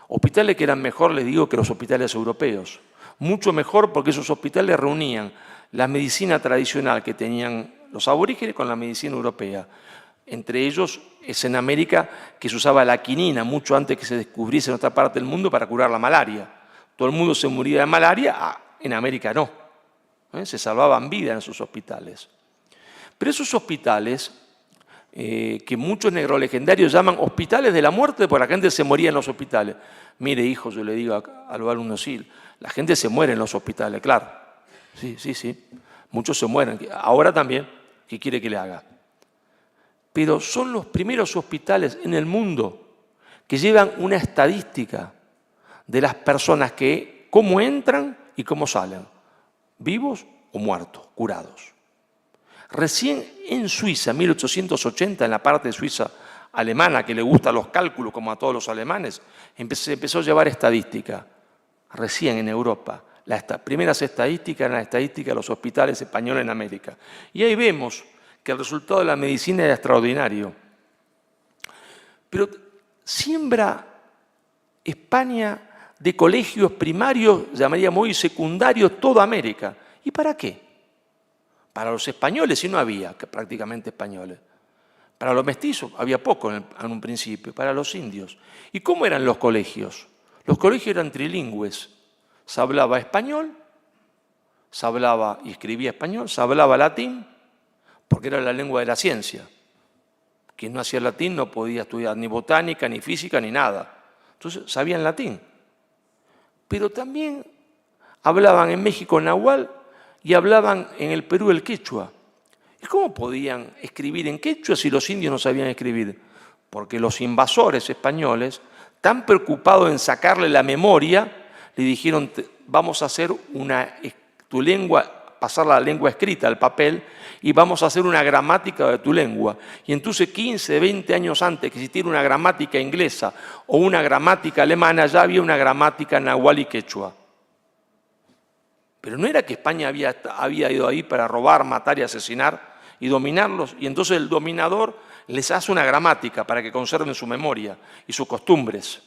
Hospitales que eran mejor, les digo, que los hospitales europeos. Mucho mejor porque esos hospitales reunían la medicina tradicional que tenían los aborígenes con la medicina europea. Entre ellos es en América que se usaba la quinina mucho antes que se descubriese en otra parte del mundo para curar la malaria. Todo el mundo se moría de malaria, en América no. Se salvaban vidas en esos hospitales. Pero esos hospitales, que muchos negrolegendarios llaman hospitales de la muerte, porque la gente se moría en los hospitales. Mire, hijo, yo le digo a los alumnos, sí, la gente se muere en los hospitales, claro. Sí. Muchos se mueren. Ahora también, ¿qué quiere que le haga? Pero son los primeros hospitales en el mundo que llevan una estadística de las personas que cómo entran y cómo salen, vivos o muertos, curados. Recién en Suiza, en 1880, en la parte de Suiza alemana, que le gustan los cálculos como a todos los alemanes, se empezó a llevar estadística. Recién en Europa, las primeras estadísticas eran las estadísticas de los hospitales españoles en América. Y ahí vemos que el resultado de la medicina era extraordinario. Pero siembra España de colegios primarios, llamaríamos hoy secundarios, toda América. ¿Y para qué? Para los españoles, y no había prácticamente españoles. Para los mestizos había poco en un principio, para los indios. ¿Y cómo eran los colegios? Los colegios eran trilingües. Se hablaba español, se hablaba y escribía español, se hablaba latín, porque era la lengua de la ciencia. Quien no hacía latín no podía estudiar ni botánica, ni física, ni nada. Entonces sabían latín. Pero también hablaban en México náhuatl y hablaban en el Perú el quechua. ¿Y cómo podían escribir en quechua si los indios no sabían escribir? Porque los invasores españoles, tan preocupados en sacarle la memoria, le dijeron, vamos a hacer tu lengua, pasar la lengua escrita al papel, y vamos a hacer una gramática de tu lengua. Y entonces 15, 20 años antes que existiera una gramática inglesa o una gramática alemana, ya había una gramática náhuatl y quechua. Pero no era que España había ido ahí para robar, matar y asesinar y dominarlos, y entonces el dominador les hace una gramática para que conserven su memoria y sus costumbres.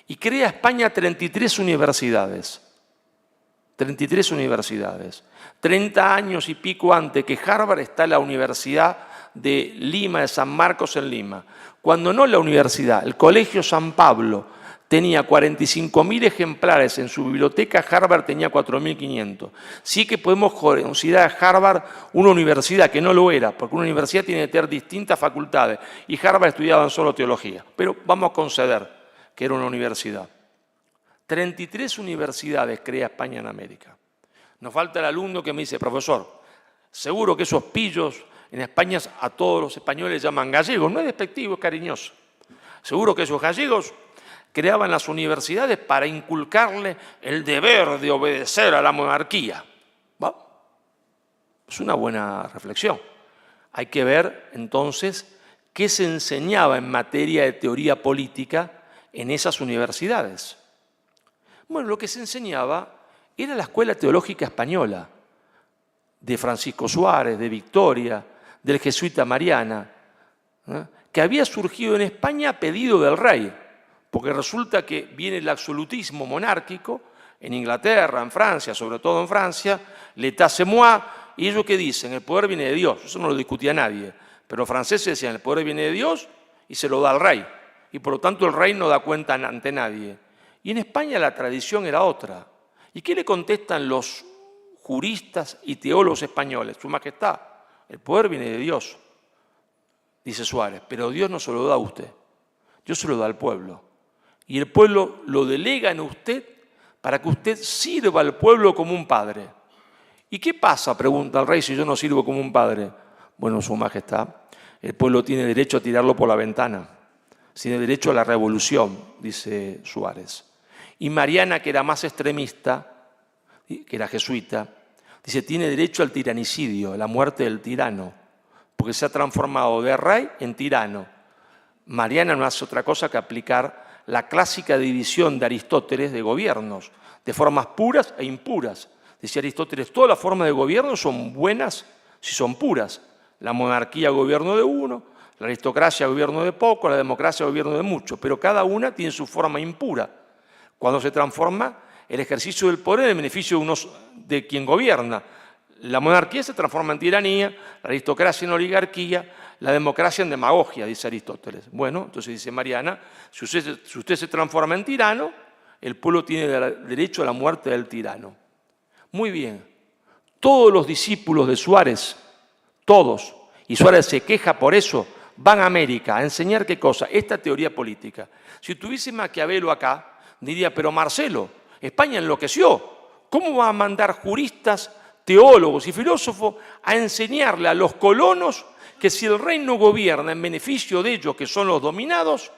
Y crea España 33 universidades. 33 universidades. 30 años y pico antes que Harvard está la Universidad de Lima, de San Marcos en Lima. Cuando no la universidad, el Colegio San Pablo tenía 45.000 ejemplares en su biblioteca, Harvard tenía 4.500. Sí que podemos considerar a Harvard una universidad, que no lo era, porque una universidad tiene que tener distintas facultades, y Harvard estudiaban solo teología. Pero vamos a conceder que era una universidad. 33 universidades crea España en América. Nos falta el alumno que me dice, profesor, seguro que esos pillos en España a todos los españoles llaman gallegos, no es despectivo, es cariñoso. Seguro que esos gallegos creaban las universidades para inculcarle el deber de obedecer a la monarquía. ¿Va? Es una buena reflexión. Hay que ver entonces qué se enseñaba en materia de teoría política en esas universidades. Bueno, lo que se enseñaba era la Escuela Teológica Española, de Francisco Suárez, de Victoria, del jesuita Mariana, que había surgido en España a pedido del rey, porque resulta que viene el absolutismo monárquico en Inglaterra, en Francia, sobre todo en Francia, l'état c'est moi, y ellos ¿qué dicen? El poder viene de Dios, eso no lo discutía nadie, pero los franceses decían el poder viene de Dios y se lo da al rey, y por lo tanto el rey no da cuenta ante nadie. Y en España la tradición era otra. ¿Y qué le contestan los juristas y teólogos españoles. Su Majestad, el poder viene de Dios, dice Suárez, pero Dios no se lo da a usted, Dios se lo da al pueblo. Y el pueblo lo delega en usted para que usted sirva al pueblo como un padre. ¿Y qué pasa?, pregunta el rey, si yo no sirvo como un padre. Bueno, Su Majestad, el pueblo tiene derecho a tirarlo por la ventana, tiene derecho a la revolución, dice Suárez. Y Mariana, que era más extremista, que era jesuita, dice, tiene derecho al tiranicidio, a la muerte del tirano, porque se ha transformado de rey en tirano. Mariana no hace otra cosa que aplicar la clásica división de Aristóteles de gobiernos, de formas puras e impuras. Decía Aristóteles, todas las formas de gobierno son buenas si son puras. La monarquía gobierno de uno, la aristocracia gobierno de poco, la democracia gobierno de mucho, pero cada una tiene su forma impura. Cuando se transforma el ejercicio del poder en el beneficio de quien gobierna. La monarquía se transforma en tiranía, la aristocracia en oligarquía, la democracia en demagogia, dice Aristóteles. Bueno, entonces dice Mariana, si usted se transforma en tirano, el pueblo tiene derecho a la muerte del tirano. Muy bien, todos los discípulos de Suárez, todos, y Suárez se queja por eso, van a América a enseñar ¿qué cosa? Esta teoría política. Si tuviese Maquiavelo acá, diría, pero Marcelo, España enloqueció. ¿Cómo va a mandar juristas, teólogos y filósofos a enseñarle a los colonos que si el rey no gobierna en beneficio de ellos, que son los dominados,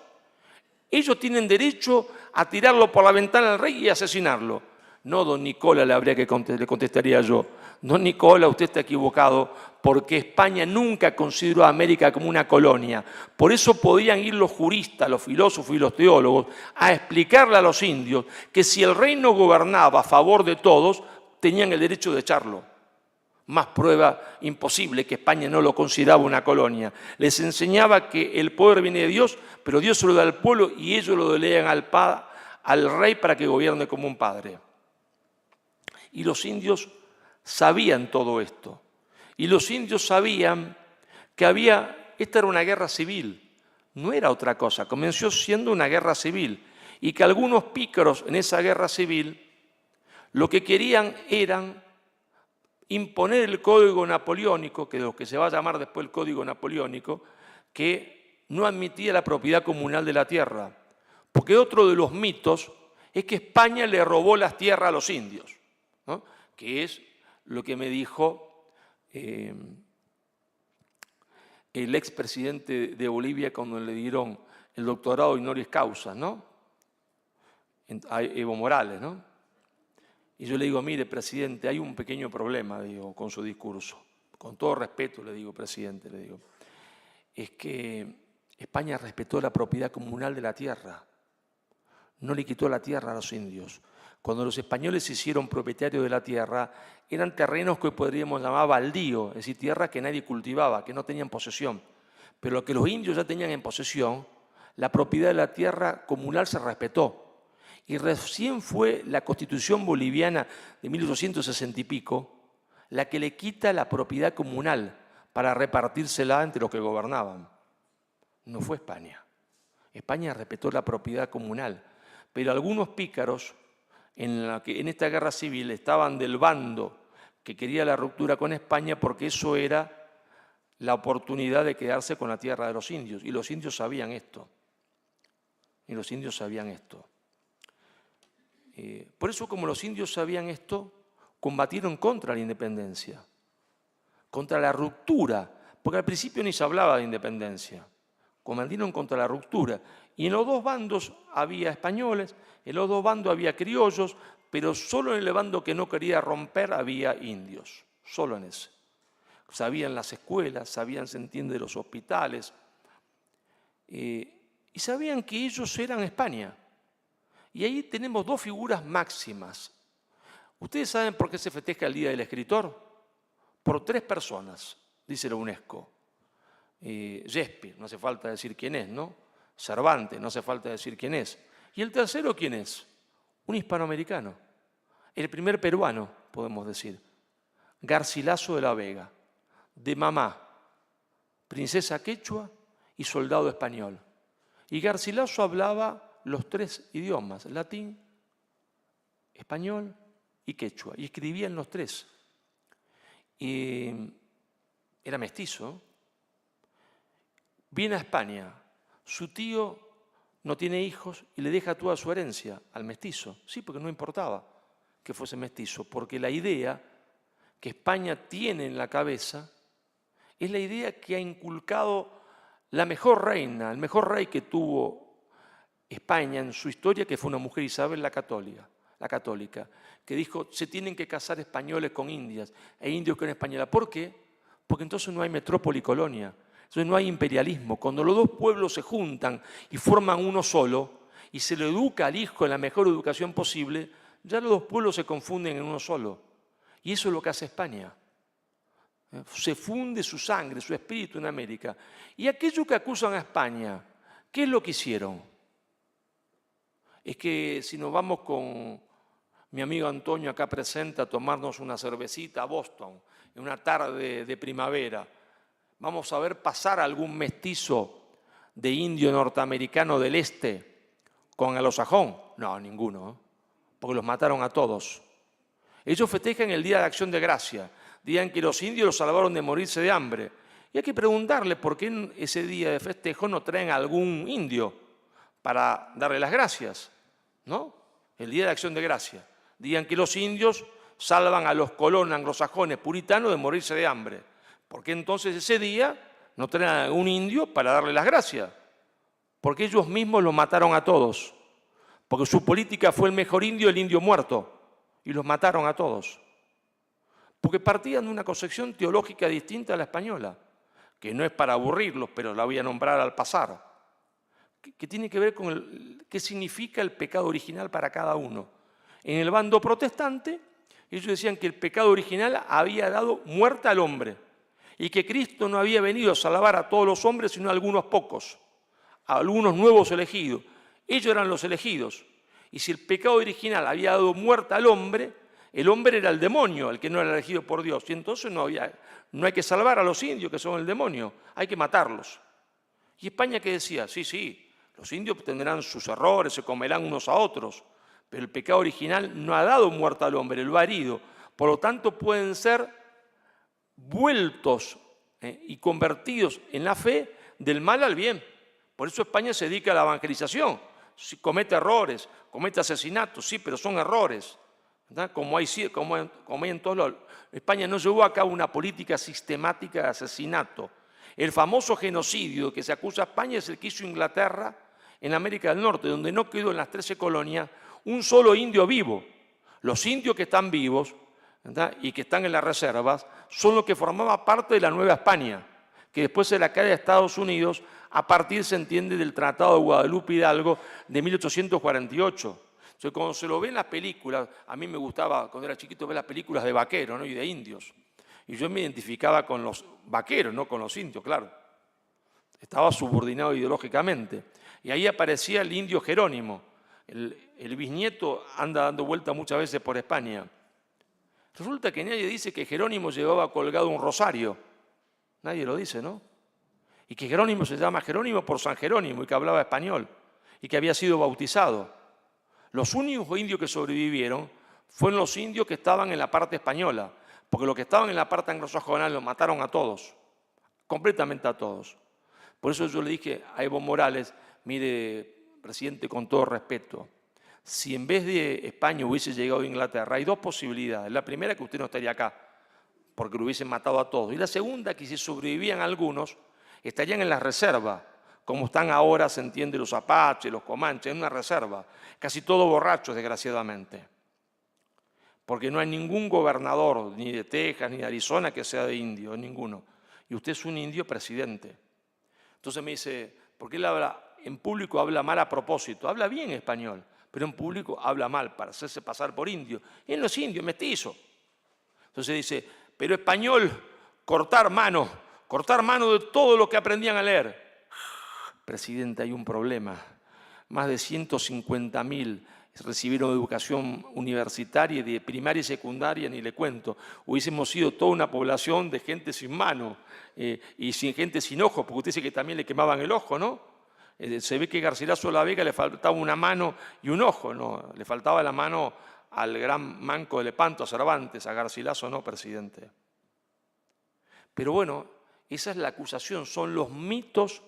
ellos tienen derecho a tirarlo por la ventana al rey y asesinarlo? No, don Nicola, le contestaría yo. Don Nicola, usted está equivocado, porque España nunca consideró a América como una colonia. Por eso podían ir los juristas, los filósofos y los teólogos a explicarle a los indios que si el rey no gobernaba a favor de todos, tenían el derecho de echarlo. Más prueba imposible que España no lo consideraba una colonia. Les enseñaba que el poder viene de Dios, pero Dios se lo da al pueblo y ellos lo delegan al rey para que gobierne como un padre. Y los indios sabían todo esto. Y los indios sabían que esta era una guerra civil, no era otra cosa, comenzó siendo una guerra civil. Y que algunos pícaros en esa guerra civil lo que querían eran imponer el código napoleónico, que de lo que se va a llamar después el código napoleónico, que no admitía la propiedad comunal de la tierra. Porque otro de los mitos es que España le robó las tierras a los indios, ¿no? Que es lo que me dijo el expresidente de Bolivia cuando le dieron el doctorado honoris causa, ¿no? A Evo Morales, ¿no? Y yo le digo, mire, presidente, hay un pequeño problema, digo, con su discurso. Con todo respeto le digo, presidente, le digo, es que España respetó la propiedad comunal de la tierra, no le quitó la tierra a los indios. Cuando los españoles se hicieron propietarios de la tierra, eran terrenos que podríamos llamar baldío, es decir, tierras que nadie cultivaba, que no tenían posesión. Pero lo que los indios ya tenían en posesión, la propiedad de la tierra comunal se respetó. Y recién fue la Constitución boliviana de 1860 y pico la que le quita la propiedad comunal para repartírsela entre los que gobernaban. No fue España. España respetó la propiedad comunal, pero algunos pícaros en esta guerra civil estaban del bando que quería la ruptura con España porque eso era la oportunidad de quedarse con la tierra de los indios. Y los indios sabían esto. Por eso, como los indios sabían esto, combatieron contra la independencia, contra la ruptura, porque al principio ni se hablaba de independencia. Combatieron contra la ruptura. Y en los dos bandos había españoles, en los dos bandos había criollos, pero solo en el bando que no quería romper había indios, solo en ese. Sabían las escuelas, sabían, se entiende, los hospitales, y sabían que ellos eran España. Y ahí tenemos dos figuras máximas. ¿Ustedes saben por qué se festeja el Día del Escritor? Por tres personas, dice la UNESCO. Shakespeare, no hace falta decir quién es, ¿no? Cervantes, no hace falta decir quién es. ¿Y el tercero quién es? Un hispanoamericano. El primer peruano, podemos decir. Garcilaso de la Vega, de mamá, princesa quechua y soldado español. Y Garcilaso hablaba los tres idiomas, latín, español y quechua, y escribía en los tres. y era mestizo. Viene a España, su tío no tiene hijos y le deja toda su herencia al mestizo. Sí, porque no importaba que fuese mestizo, porque la idea que España tiene en la cabeza es la idea que ha inculcado la mejor reina, el mejor rey que tuvo España en su historia, que fue una mujer, Isabel la católica, que dijo, se tienen que casar españoles con indias e indios con españolas. ¿Por qué? Porque entonces no hay metrópoli y colonia, entonces no hay imperialismo. Cuando los dos pueblos se juntan y forman uno solo, y se le educa al hijo en la mejor educación posible, ya los dos pueblos se confunden en uno solo. Y eso es lo que hace España. Se funde su sangre, su espíritu en América. Y aquellos que acusan a España, ¿qué es lo que hicieron? Es que si nos vamos con mi amigo Antonio acá presente a tomarnos una cervecita a Boston, en una tarde de primavera, vamos a ver pasar a algún mestizo de indio norteamericano del este con anglosajón. No, ninguno, porque los mataron a todos. Ellos festejan el Día de Acción de Gracia, día en que los indios los salvaron de morirse de hambre. Y hay que preguntarle por qué en ese día de festejo no traen a algún indio para darle las gracias, ¿no? El Día de Acción de Gracia, día en que los indios salvan a los colonos anglosajones puritanos de morirse de hambre. ¿Por qué entonces ese día no traen a algún indio para darle las gracias? Porque ellos mismos los mataron a todos. Porque su política fue el mejor indio, el indio muerto. Y los mataron a todos. Porque partían de una concepción teológica distinta a la española, que no es para aburrirlos, pero la voy a nombrar al pasar, que tiene que ver con qué significa el pecado original para cada uno. En el bando protestante, ellos decían que el pecado original había dado muerte al hombre y que Cristo no había venido a salvar a todos los hombres, sino a algunos pocos, a algunos nuevos elegidos. Ellos eran los elegidos. Y si el pecado original había dado muerte al hombre, el hombre era el demonio, el que no era elegido por Dios. Y entonces no hay que salvar a los indios, que son el demonio, hay que matarlos. Y España, ¿qué decía? Sí, los indios tendrán sus errores, se comerán unos a otros, pero el pecado original no ha dado muerte al hombre, lo ha herido. Por lo tanto, pueden ser vueltos y convertidos en la fe del mal al bien. Por eso España se dedica a la evangelización. Si comete errores, comete asesinatos, sí, pero son errores. Como hay en todos lados. España no llevó a cabo una política sistemática de asesinato. El famoso genocidio que se acusa a España es el que hizo Inglaterra en América del Norte, donde no quedó en las 13 colonias un solo indio vivo. Los indios que están vivos, ¿verdad?, y que están en las reservas son los que formaban parte de la Nueva España, que después se la cae a Estados Unidos a partir, se entiende, del Tratado de Guadalupe Hidalgo de 1848. Entonces, cuando se lo ve en las películas, a mí me gustaba, cuando era chiquito, ver las películas de vaqueros, ¿no?, y de indios. Y yo me identificaba con los vaqueros, no con los indios, claro. Estaba subordinado ideológicamente. Y ahí aparecía el indio Jerónimo. El bisnieto anda dando vuelta muchas veces por España. Resulta que nadie dice que Jerónimo llevaba colgado un rosario. Nadie lo dice, ¿no? Y que Jerónimo se llama Jerónimo por San Jerónimo y que hablaba español y que había sido bautizado. Los únicos indios que sobrevivieron fueron los indios que estaban en la parte española, porque los que estaban en la parte anglosajona los mataron a todos, completamente a todos. Por eso yo le dije a Evo Morales, mire, presidente, con todo respeto, si en vez de España hubiese llegado a Inglaterra, hay dos posibilidades. La primera, que usted no estaría acá, porque lo hubiesen matado a todos. Y la segunda, que si sobrevivían algunos, estarían en la reserva, como están ahora, se entiende, los apaches, los comanches, en una reserva, casi todos borrachos, desgraciadamente. Porque no hay ningún gobernador, ni de Texas, ni de Arizona, que sea de indio, ninguno. Y usted es un indio presidente. Entonces me dice, ¿por qué él habla, en público habla mal a propósito? Habla bien español, pero en público habla mal para hacerse pasar por indio. Y él no es indio, es mestizo. Entonces dice, pero español, cortar mano de todo lo que aprendían a leer. Presidente, hay un problema. Más de 150.000 recibieron educación universitaria, de primaria y secundaria, ni le cuento. Hubiésemos sido toda una población de gente sin mano y sin gente sin ojo, porque usted dice que también le quemaban el ojo, ¿no? Se ve que Garcilaso de la Vega le faltaba una mano y un ojo, ¿no? Le faltaba la mano al gran Manco de Lepanto, a Cervantes, a Garcilaso no, presidente. Pero bueno, esa es la acusación, son los mitos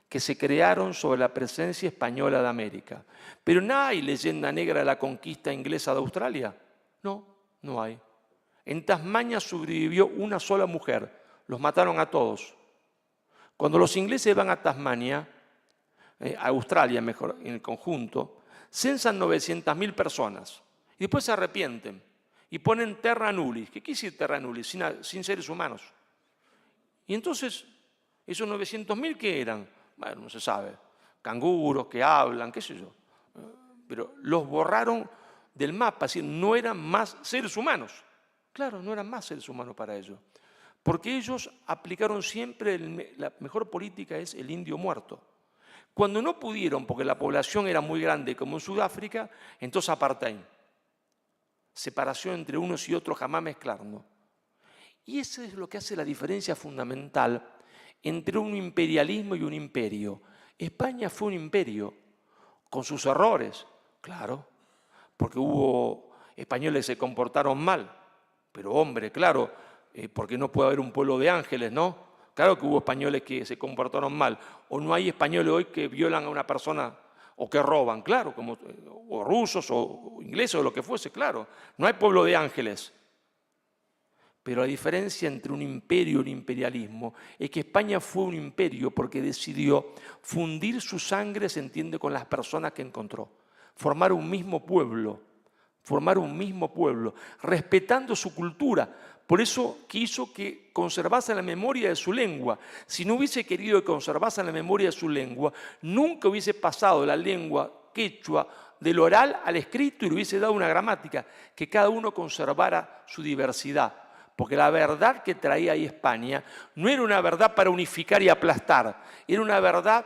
que se crearon sobre la presencia española de América. Pero no hay leyenda negra de la conquista inglesa de Australia. No, no hay. En Tasmania sobrevivió una sola mujer, los mataron a todos. Cuando los ingleses van a Tasmania, a Australia mejor, en el conjunto, censan 900.000 personas y después se arrepienten y ponen terra nullius. ¿Qué quiere decir terra nullius? Sin seres humanos. Y entonces, esos 900.000, ¿qué eran? Bueno, no se sabe. Canguros que hablan, qué sé yo. Pero los borraron del mapa, es decir, no eran más seres humanos. Claro, no eran más seres humanos para ellos. Porque ellos aplicaron siempre, la mejor política es el indio muerto. Cuando no pudieron, porque la población era muy grande como en Sudáfrica, entonces apartheid. Separación entre unos y otros, jamás mezclarnos. Y eso es lo que hace la diferencia fundamental entre un imperialismo y un imperio. España fue un imperio, con sus errores, claro, porque hubo españoles que se comportaron mal, pero hombre, claro, porque no puede haber un pueblo de ángeles, ¿no? Claro que hubo españoles que se comportaron mal, o no hay españoles hoy que violan a una persona o que roban, claro, como, o rusos o ingleses o lo que fuese, claro, no hay pueblo de ángeles. Pero la diferencia entre un imperio y un imperialismo es que España fue un imperio porque decidió fundir su sangre, se entiende, con las personas que encontró, formar un mismo pueblo, respetando su cultura. Por eso quiso que conservase la memoria de su lengua. Si no hubiese querido que conservase la memoria de su lengua, nunca hubiese pasado la lengua quechua del oral al escrito y le hubiese dado una gramática, que cada uno conservara su diversidad. Porque la verdad que traía ahí España no era una verdad para unificar y aplastar, era una verdad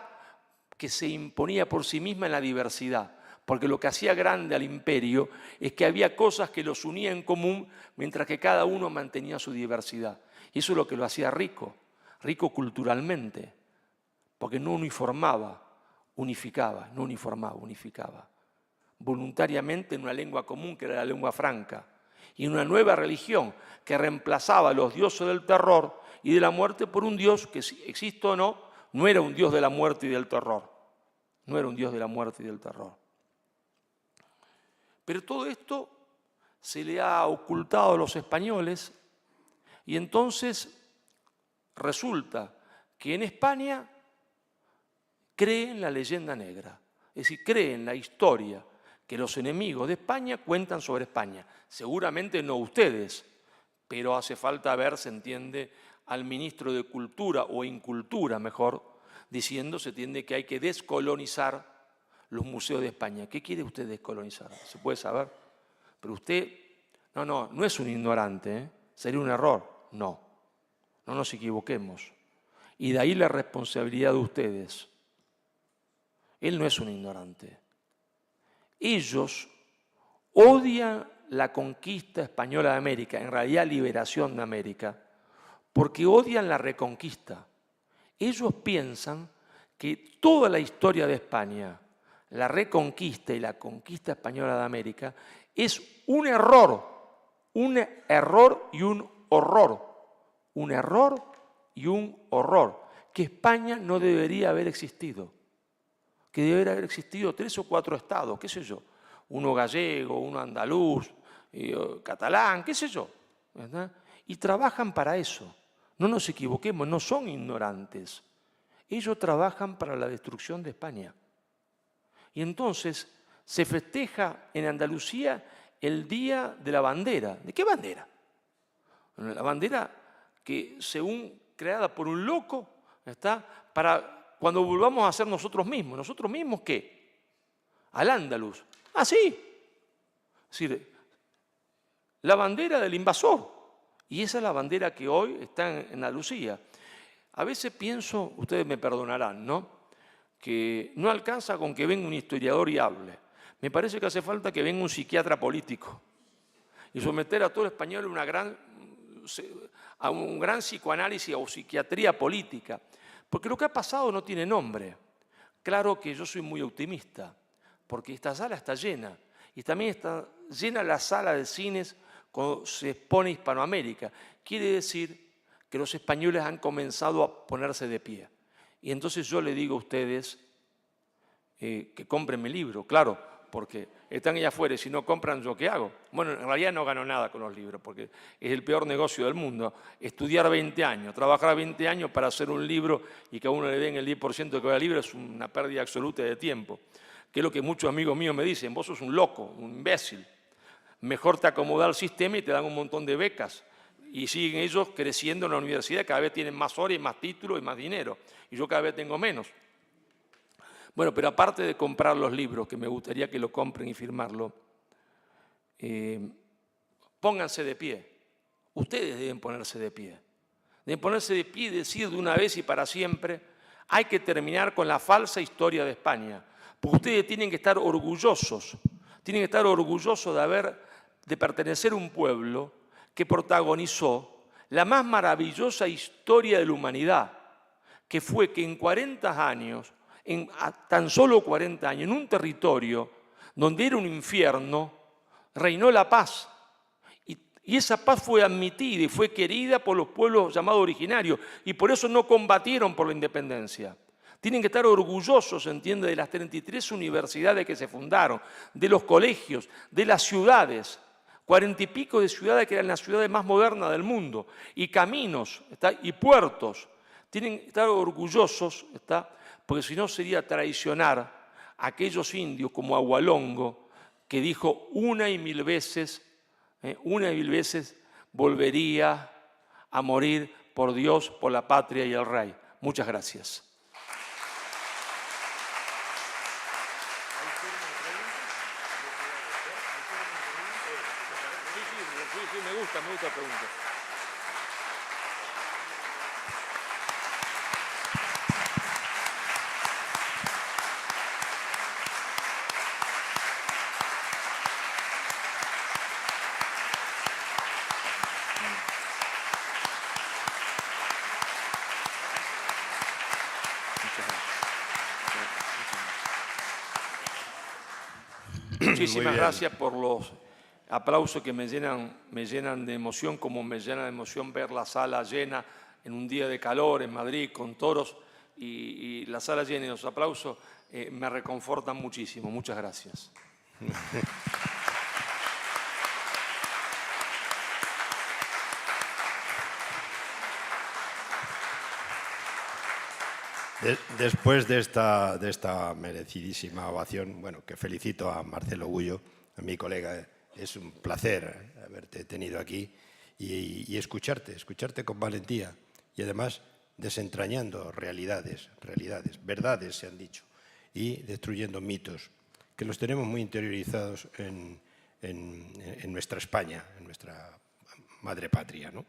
que se imponía por sí misma en la diversidad. Porque lo que hacía grande al imperio es que había cosas que los unía en común, mientras que cada uno mantenía su diversidad. Y eso es lo que lo hacía rico, rico culturalmente, porque no uniformaba, unificaba, no uniformaba, unificaba. Voluntariamente en una lengua común que era la lengua franca. Y una nueva religión que reemplazaba a los dioses del terror y de la muerte por un Dios que, si existe o no, no era un Dios de la muerte y del terror. No era un Dios de la muerte y del terror. Pero todo esto se le ha ocultado a los españoles y entonces resulta que en España creen la leyenda negra, es decir, creen la historia que los enemigos de España cuentan sobre España. Seguramente no ustedes, pero hace falta ver, se entiende, al ministro de Cultura o Incultura, mejor, diciendo, se entiende que hay que descolonizar los museos de España. ¿Qué quiere usted descolonizar? ¿Se puede saber? Pero usted, no es un ignorante, ¿eh? Sería un error. No nos equivoquemos. Y de ahí la responsabilidad de ustedes. Él no es un ignorante. Ellos odian la conquista española de América, en realidad liberación de América, porque odian la reconquista. Ellos piensan que toda la historia de España, la reconquista y la conquista española de América, es un error y un horror. Un error y un horror, que España no debería haber existido. Que debería haber existido 3 o 4 estados, qué sé yo, uno gallego, uno andaluz, catalán, qué sé yo, ¿verdad? Y trabajan para eso. No nos equivoquemos, no son ignorantes. Ellos trabajan para la destrucción de España. Y entonces se festeja en Andalucía el Día de la Bandera. ¿De qué bandera? La bandera que, según creada por un loco, está para cuando volvamos a ser nosotros mismos. ¿Nosotros mismos qué? Al Andaluz. Ah, sí. Es decir, la bandera del invasor. Y esa es la bandera que hoy está en Andalucía. A veces pienso, ustedes me perdonarán, ¿no?, que no alcanza con que venga un historiador y hable. Me parece que hace falta que venga un psiquiatra político y someter a todo el español a un gran psicoanálisis o psiquiatría política. Porque lo que ha pasado no tiene nombre. Claro que yo soy muy optimista, porque esta sala está llena. Y también está llena la sala de cines cuando se expone Hispanoamérica. Quiere decir que los españoles han comenzado a ponerse de pie. Y entonces yo le digo a ustedes que compren mi libro, claro, porque están allá afuera y si no compran, ¿yo qué hago? Bueno, en realidad no gano nada con los libros, porque es el peor negocio del mundo. Estudiar 20 años, trabajar 20 años para hacer un libro y que a uno le den el 10% de cada libro es una pérdida absoluta de tiempo. Que es lo que muchos amigos míos me dicen, vos sos un loco, un imbécil. Mejor te acomoda el sistema y te dan un montón de becas. Y siguen ellos creciendo en la universidad, cada vez tienen más horas y más títulos y más dinero. Y yo cada vez tengo menos. Bueno, pero aparte de comprar los libros, que me gustaría que lo compren y firmarlo, pónganse de pie. Ustedes deben ponerse de pie. Deben ponerse de pie y decir de una vez y para siempre, hay que terminar con la falsa historia de España. Porque ustedes tienen que estar orgullosos de pertenecer a un pueblo que protagonizó la más maravillosa historia de la humanidad, que fue que en 40 años, tan solo 40 años, en un territorio donde era un infierno, reinó la paz. Y esa paz fue admitida y fue querida por los pueblos llamados originarios, y por eso no combatieron por la independencia. Tienen que estar orgullosos, entiende, de las 33 universidades que se fundaron, de los colegios, de las ciudades, 40 y pico de ciudades que eran las ciudades más modernas del mundo, y caminos y puertos. Tienen que estar orgullosos, porque si no sería traicionar a aquellos indios como Agualongo, que dijo una y mil veces volvería a morir por Dios, por la patria y el rey. Muchas gracias. Me gusta preguntar. Muchísimas gracias por los aplausos que me llenan de emoción, como me llena de emoción ver la sala llena en un día de calor en Madrid con toros y la sala llena y los aplausos me reconfortan muchísimo. Muchas gracias. Después de esta merecidísima ovación, bueno, que felicito a Marcelo Gullo, a mi colega, es un placer haberte tenido aquí y escucharte con valentía y además desentrañando realidades, verdades se han dicho, y destruyendo mitos, que los tenemos muy interiorizados en nuestra España, en nuestra madre patria, ¿no?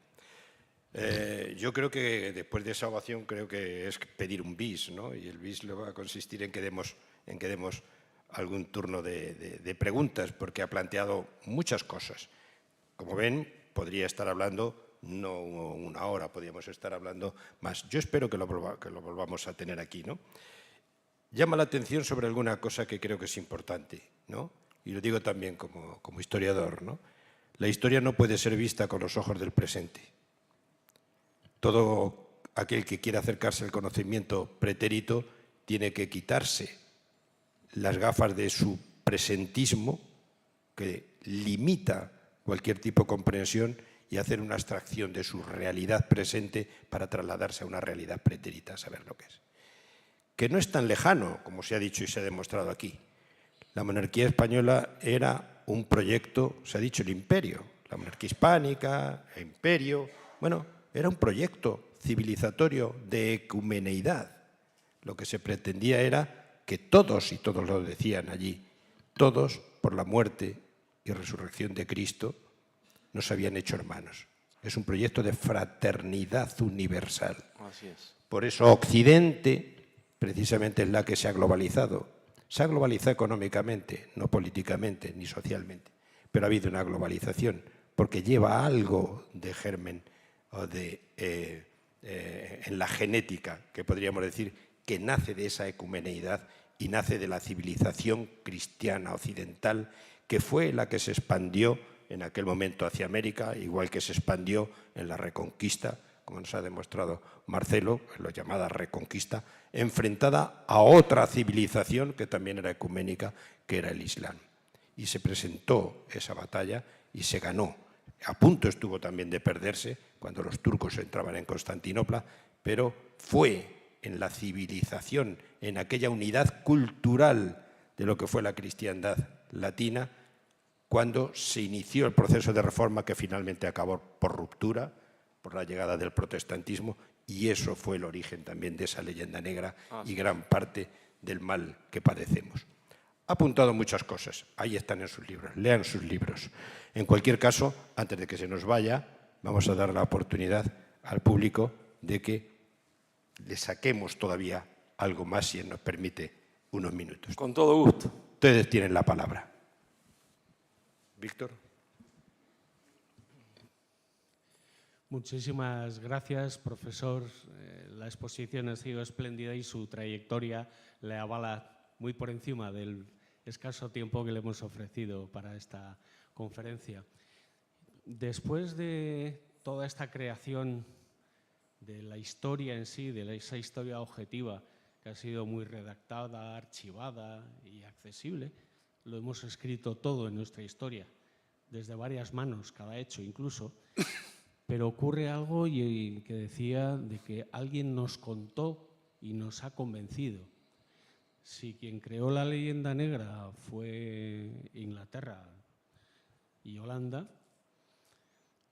Yo creo que después de esa ovación creo que es pedir un bis, ¿no? Y el bis lo va a consistir en que demos algún turno de preguntas, porque ha planteado muchas cosas. Como ven, podría estar hablando no una hora, podríamos estar hablando más. Yo espero que lo volvamos a tener aquí, ¿no? Llama la atención sobre alguna cosa que creo que es importante, ¿no? Y lo digo también como historiador, ¿no? La historia no puede ser vista con los ojos del presente. Todo aquel que quiera acercarse al conocimiento pretérito tiene que quitarse las gafas de su presentismo, que limita cualquier tipo de comprensión, y hacer una abstracción de su realidad presente para trasladarse a una realidad pretérita, a saber lo que es. Que no es tan lejano, como se ha dicho y se ha demostrado aquí. La monarquía española era un proyecto, se ha dicho el imperio, la monarquía hispánica, el imperio, bueno, era un proyecto civilizatorio de ecumeneidad. Lo que se pretendía era que todos, y todos lo decían allí, todos, por la muerte y resurrección de Cristo, nos habían hecho hermanos. Es un proyecto de fraternidad universal. Así es. Por eso Occidente, precisamente, es la que se ha globalizado. Se ha globalizado económicamente, no políticamente ni socialmente, pero ha habido una globalización porque lleva algo de germen o en la genética, que podríamos decir que nace de esa ecumeneidad y nace de la civilización cristiana occidental, que fue la que se expandió en aquel momento hacia América, igual que se expandió en la Reconquista como nos ha demostrado Marcelo, en la llamada Reconquista, enfrentada a otra civilización que también era ecuménica, que era el Islam. Y se presentó esa batalla y se ganó. A punto estuvo también de perderse cuando los turcos entraban en Constantinopla, pero fue en la civilización, en aquella unidad cultural de lo que fue la cristiandad latina, cuando se inició el proceso de reforma que finalmente acabó por ruptura, por la llegada del protestantismo, y eso fue el origen también de esa leyenda negra y gran parte del mal que padecemos. Ha apuntado muchas cosas, ahí están en sus libros, lean sus libros. En cualquier caso, antes de que se nos vaya, vamos a dar la oportunidad al público de que le saquemos todavía algo más, si nos permite unos minutos. Con todo gusto. Ustedes tienen la palabra. Víctor. Muchísimas gracias, profesor. La exposición ha sido espléndida y su trayectoria le avala muy por encima del escaso tiempo que le hemos ofrecido para esta conferencia. Después de toda esta creación de la historia en sí, de esa historia objetiva, que ha sido muy redactada, archivada y accesible, lo hemos escrito todo en nuestra historia, desde varias manos, cada hecho incluso, pero ocurre algo y que decía de que alguien nos contó y nos ha convencido. Si quien creó la leyenda negra fue Inglaterra y Holanda,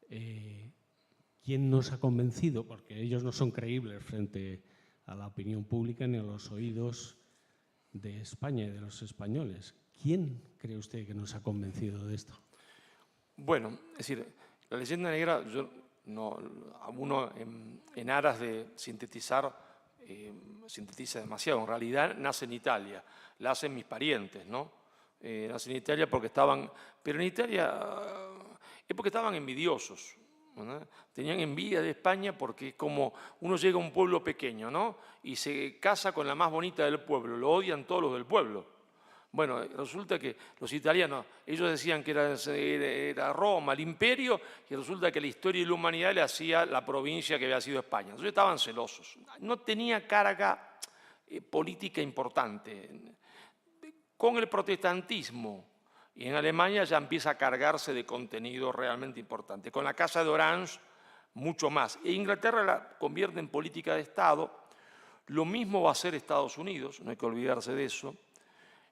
¿quién nos ha convencido? Porque ellos no son creíbles frente a la opinión pública ni a los oídos de España y de los españoles. ¿Quién cree usted que nos ha convencido de esto? Bueno, es decir, la leyenda negra, uno en aras de sintetizar, sintetiza demasiado. En realidad nace en Italia, la hacen mis parientes, ¿no? Nace en Italia porque estaban, pero en Italia es porque estaban envidiosos, ¿no? Tenían envidia de España porque es como uno llega a un pueblo pequeño, ¿no? Y se casa con la más bonita del pueblo, lo odian todos los del pueblo. Bueno, resulta que los italianos, ellos decían que era Roma, el imperio, y resulta que la historia y la humanidad le hacía la provincia que había sido España. Entonces estaban celosos. No tenía carga política importante. Con el protestantismo y en Alemania ya empieza a cargarse de contenido realmente importante. Con la Casa de Orange, mucho más. E Inglaterra la convierte en política de Estado. Lo mismo va a hacer Estados Unidos, no hay que olvidarse de eso.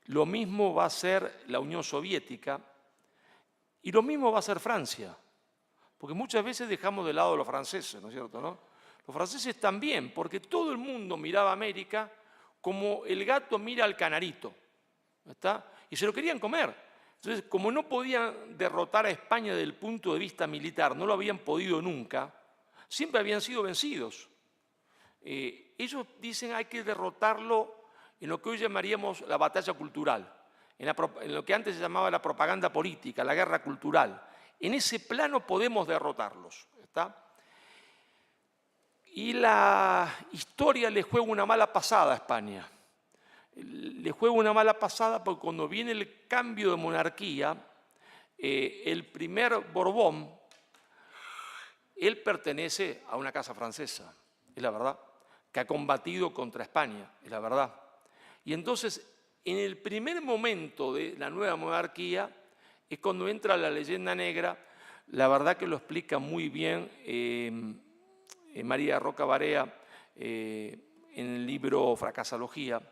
Lo mismo va a ser la Unión Soviética y lo mismo va a ser Francia, porque muchas veces dejamos de lado a los franceses, ¿no es cierto? ¿No? Los franceses también, porque todo el mundo miraba a América como el gato mira al canarito, ¿está? Y se lo querían comer. Entonces, como no podían derrotar a España desde el punto de vista militar, no lo habían podido nunca, siempre habían sido vencidos. Ellos dicen hay que derrotarlo en lo que hoy llamaríamos la batalla cultural, en lo que antes se llamaba la propaganda política, la guerra cultural. En ese plano podemos derrotarlos, ¿está? Y la historia le juega una mala pasada a España. Le juega una mala pasada porque cuando viene el cambio de monarquía, el primer Borbón, él pertenece a una casa francesa, es la verdad, que ha combatido contra España, es la verdad. Y entonces, en el primer momento de la nueva monarquía, es cuando entra la leyenda negra. La verdad que lo explica muy bien María Roca Barea en el libro Fracasalogía.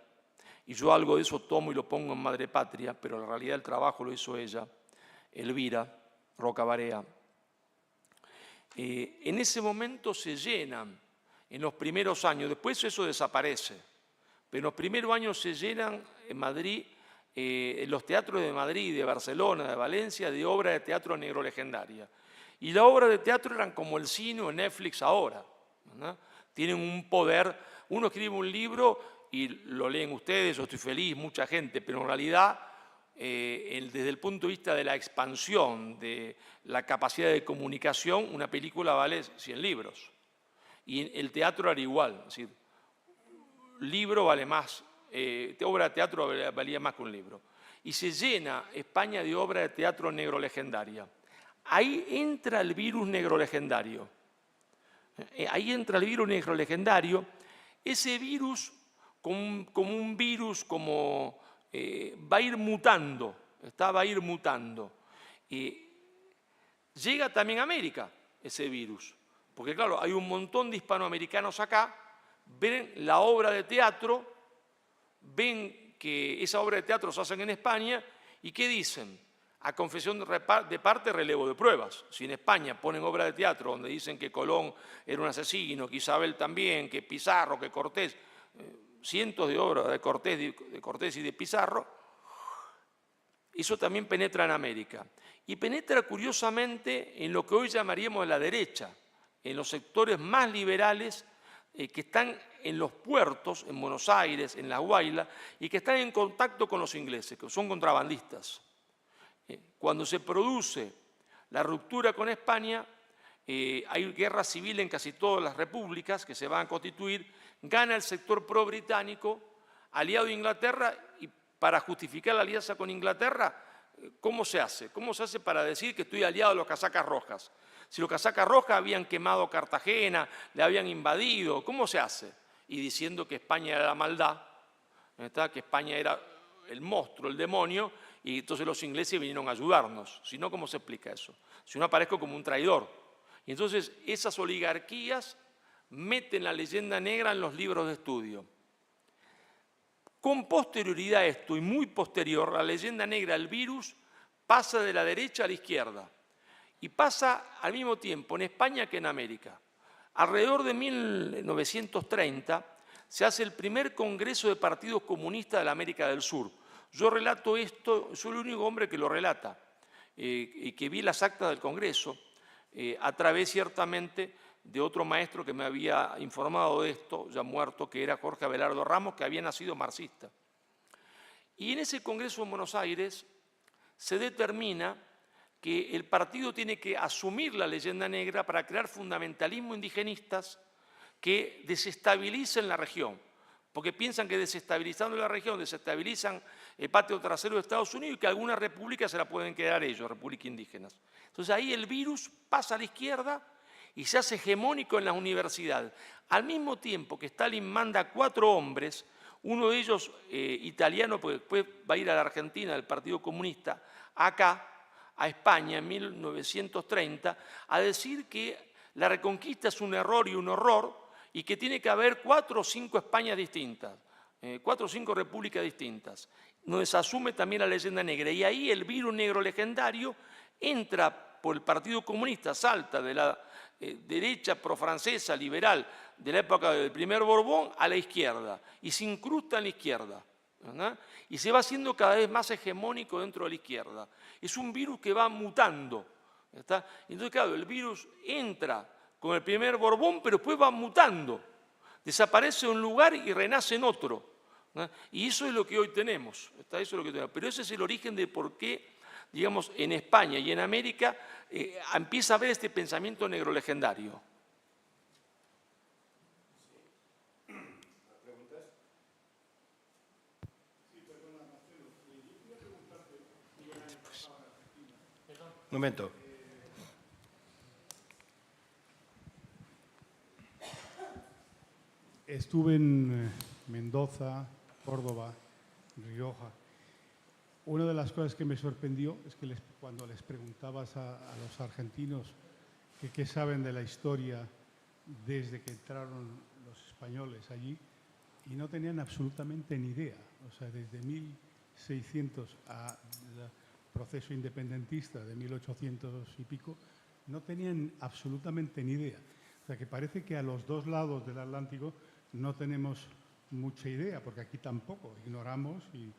Y yo algo de eso tomo y lo pongo en Madre Patria, pero en realidad el trabajo lo hizo ella, Elvira Roca Barea. En ese momento se llenan, en los primeros años, después eso desaparece. Pero en los primeros años se llenan en Madrid, en los teatros de Madrid, de Barcelona, de Valencia, de obras de teatro negro legendaria. Y las obras de teatro eran como el cine o Netflix ahora, ¿no? Tienen un poder. Uno escribe un libro y lo leen ustedes, yo estoy feliz, mucha gente, pero en realidad, desde el punto de vista de la expansión, de la capacidad de comunicación, una película vale 100 libros. Y el teatro era igual, es decir, libro vale más, obra de teatro valía más que un libro. Y se llena España de obra de teatro negro legendaria. Ahí entra el virus negro legendario. Ahí entra el virus negro legendario. Ese virus, como un virus, va a ir mutando, va a ir mutando. Llega también a América ese virus, porque claro, hay un montón de hispanoamericanos acá, ven la obra de teatro, ven que esa obra de teatro se hace en España, y ¿qué dicen? A confesión de parte, relevo de pruebas. Si en España ponen obra de teatro donde dicen que Colón era un asesino, que Isabel también, que Pizarro, que Cortés, cientos de obras de Cortés y de Pizarro, eso también penetra en América. Y penetra curiosamente en lo que hoy llamaríamos la derecha, en los sectores más liberales que están en los puertos, en Buenos Aires, en La Guaira, y que están en contacto con los ingleses, que son contrabandistas. Cuando se produce la ruptura con España, hay guerra civil en casi todas las repúblicas que se van a constituir, gana el sector pro-británico, aliado a Inglaterra, y para justificar la alianza con Inglaterra, ¿cómo se hace? ¿Cómo se hace para decir que estoy aliado a los casacas rojas? Si los casacas rojas habían quemado Cartagena, le habían invadido, ¿cómo se hace? Y diciendo que España era la maldad, que España era el monstruo, el demonio, y entonces los ingleses vinieron a ayudarnos. Si no, ¿cómo se explica eso? Si no, aparezco como un traidor. Y entonces esas oligarquías meten la leyenda negra en los libros de estudio. Con posterioridad a esto, y muy posterior, la leyenda negra, el virus, pasa de la derecha a la izquierda. Y pasa al mismo tiempo en España que en América. Alrededor de 1930 se hace el primer congreso de partidos comunistas de la América del Sur. Yo relato esto, soy el único hombre que lo relata, y que vi las actas del Congreso, a través ciertamente de otro maestro que me había informado de esto, ya muerto, que era Jorge Abelardo Ramos, que había nacido marxista. Y en ese Congreso en Buenos Aires se determina que el partido tiene que asumir la leyenda negra para crear fundamentalismo indigenistas que desestabilicen la región, porque piensan que desestabilizando la región desestabilizan el patio trasero de Estados Unidos y que algunas repúblicas se la pueden quedar ellos, repúblicas indígenas. Entonces ahí el virus pasa a la izquierda y se hace hegemónico en las universidades. Al mismo tiempo que Stalin manda 4 hombres, uno de ellos italiano, porque después va a ir a la Argentina, del Partido Comunista, acá, a España en 1930, a decir que la reconquista es un error y un horror y que tiene que haber 4 o 5 Españas distintas, 4 o 5 repúblicas distintas, donde se asume también la leyenda negra. Y ahí el virus negro legendario entra por el Partido Comunista, salta de la derecha profrancesa, liberal, de la época del primer Borbón a la izquierda y se incrusta en la izquierda, ¿verdad? Y se va haciendo cada vez más hegemónico dentro de la izquierda. Es un virus que va mutando, ¿está? Entonces, claro, el virus entra con el primer Borbón, pero después va mutando. Desaparece en un lugar y renace en otro, ¿no? Y eso es lo que hoy tenemos, ¿está? Eso es lo que tenemos. Pero ese es el origen de por qué, digamos, en España y en América empieza a haber este pensamiento negro legendario. Un momento. Estuve en Mendoza, Córdoba, Rioja. Una de las cosas que me sorprendió es que cuando les preguntabas a los argentinos que qué saben de la historia desde que entraron los españoles allí, y no tenían absolutamente ni idea. O sea, desde 1600 al proceso independentista de 1800 y pico, no tenían absolutamente ni idea. O sea, que parece que a los dos lados del Atlántico no tenemos mucha idea, porque aquí tampoco, ignoramos y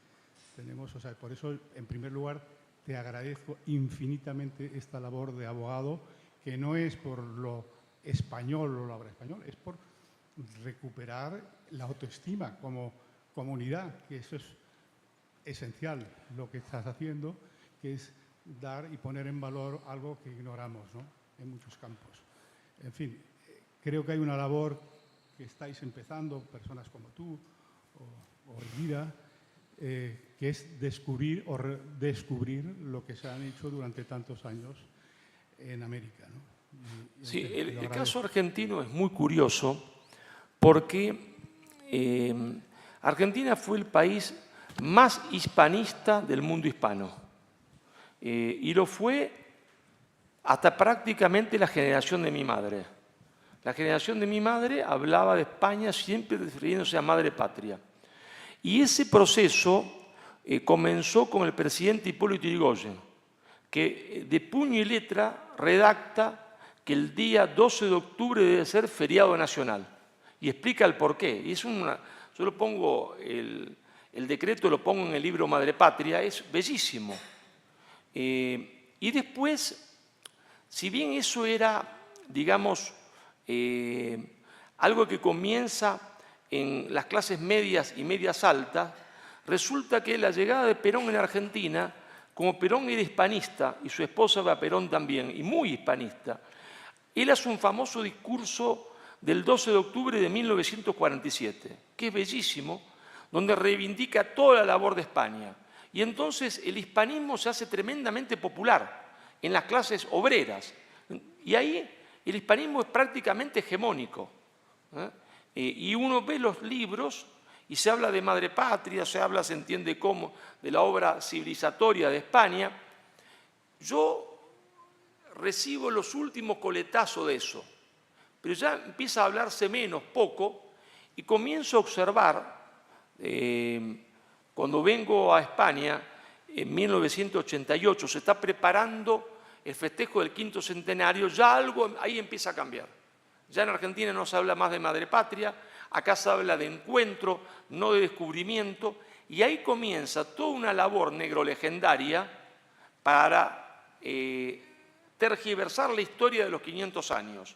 tenemos, o sea, por eso, en primer lugar, te agradezco infinitamente esta labor de abogado, que no es por lo español o lo habla español, es por recuperar la autoestima como comunidad, que eso es esencial lo que estás haciendo, que es dar y poner en valor algo que ignoramos, ¿no?, en muchos campos. En fin, creo que hay una labor que estáis empezando, personas como tú o Elvira, que es descubrir o redescubrir lo que se han hecho durante tantos años en América, ¿no? Sí, el caso argentino es muy curioso porque Argentina fue el país más hispanista del mundo hispano. Y lo fue hasta prácticamente la generación de mi madre. La generación de mi madre hablaba de España siempre refiriéndose a madre patria. Y ese proceso comenzó con el presidente Hipólito Yrigoyen, que de puño y letra redacta que el día 12 de octubre debe ser feriado nacional. Y explica el porqué. Y es yo lo pongo, el decreto lo pongo en el libro Madre Patria, es bellísimo. Y después, si bien eso era, digamos, algo que comienza en las clases medias y medias altas, resulta que la llegada de Perón en Argentina, como Perón era hispanista y su esposa Eva Perón también, y muy hispanista, él hace un famoso discurso del 12 de octubre de 1947, que es bellísimo, donde reivindica toda la labor de España. Y entonces el hispanismo se hace tremendamente popular en las clases obreras. Y ahí el hispanismo es prácticamente hegemónico. Y uno ve los libros y se habla de madre patria, se entiende cómo, de la obra civilizatoria de España. Yo recibo los últimos coletazos de eso, pero ya empieza a hablarse menos, poco, y comienzo a observar, cuando vengo a España, en 1988, se está preparando el festejo del 5º centenario, ya algo ahí empieza a cambiar. Ya en Argentina no se habla más de madre patria, acá se habla de encuentro, no de descubrimiento, y ahí comienza toda una labor negrolegendaria para tergiversar la historia de los 500 años.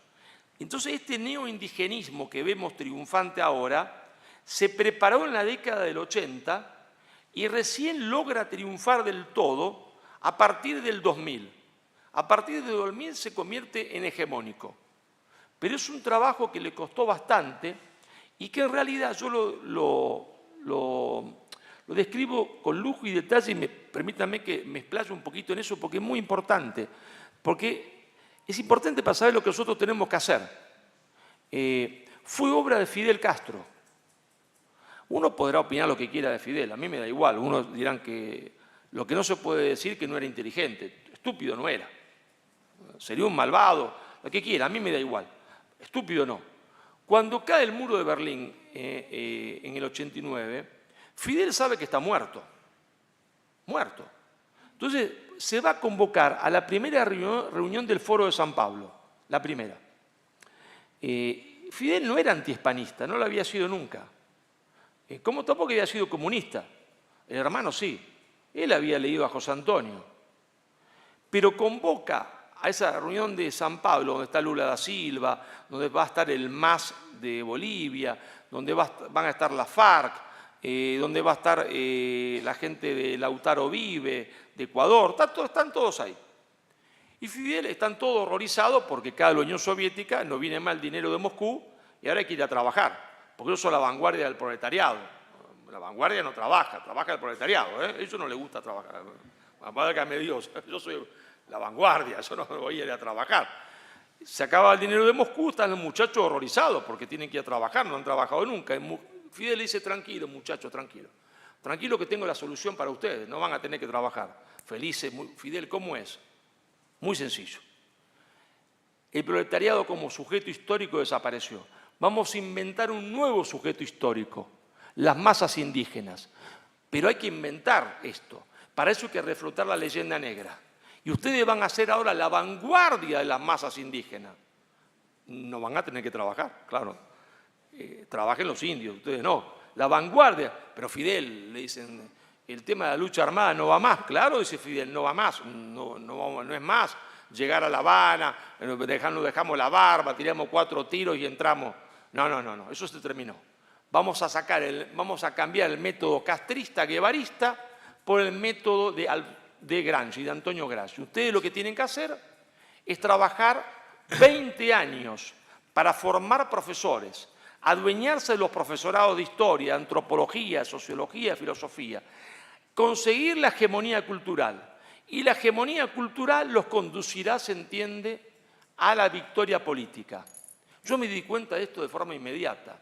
Entonces este neoindigenismo que vemos triunfante ahora se preparó en la década del 80 y recién logra triunfar del todo a partir del 2000. A partir del 2000 se convierte en hegemónico. Pero es un trabajo que le costó bastante y que en realidad yo lo describo con lujo y detalle, y permítanme que me explaye un poquito en eso porque es muy importante. Porque es importante para saber lo que nosotros tenemos que hacer. Fue obra de Fidel Castro. Uno podrá opinar lo que quiera de Fidel, a mí me da igual. Unos dirán que lo que no se puede decir que no era inteligente. Estúpido no era. Sería un malvado, lo que quiera, a mí me da igual. Estúpido no. Cuando cae el muro de Berlín en el 89, Fidel sabe que está muerto. Muerto. Entonces se va a convocar a la primera reunión del Foro de San Pablo, la primera. Fidel no era antihispanista, no lo había sido nunca. Como tampoco había sido comunista. El hermano sí. Él había leído a José Antonio. Pero convoca a esa reunión de San Pablo, donde está Lula da Silva, donde va a estar el MAS de Bolivia, donde van a estar la FARC, donde va a estar la gente de Lautaro Vive, de Ecuador, están todos ahí. Y Fidel están todos horrorizados porque cada la Unión Soviética no viene más el dinero de Moscú y ahora hay que ir a trabajar, porque yo soy la vanguardia del proletariado. La vanguardia no trabaja, trabaja el proletariado, A ellos no les gusta trabajar. Válgame Dios, yo soy la vanguardia, yo no voy a ir a trabajar. Se acaba el dinero de Moscú, están los muchachos horrorizados porque tienen que ir a trabajar, no han trabajado nunca. Fidel le dice, tranquilo, muchachos, tranquilo. Tranquilo que tengo la solución para ustedes, no van a tener que trabajar. Felices, Fidel, ¿cómo es? Muy sencillo. El proletariado como sujeto histórico desapareció. Vamos a inventar un nuevo sujeto histórico, las masas indígenas. Pero hay que inventar esto. Para eso hay que reflotar la leyenda negra. Y ustedes van a ser ahora la vanguardia de las masas indígenas. No van a tener que trabajar, claro. Trabajen los indios, ustedes no. La vanguardia. Pero Fidel, le dicen, el tema de la lucha armada no va más. Claro, dice Fidel, no va más. No es más llegar a La Habana, nos dejamos la barba, tiramos 4 tiros y entramos. No, eso se terminó. Vamos a cambiar el método castrista, guevarista, por el método de Gramsci, de Antonio Gramsci. Ustedes lo que tienen que hacer es trabajar 20 años para formar profesores, adueñarse de los profesorados de historia, antropología, sociología, filosofía, conseguir la hegemonía cultural. Y la hegemonía cultural los conducirá, se entiende, a la victoria política. Yo me di cuenta de esto de forma inmediata.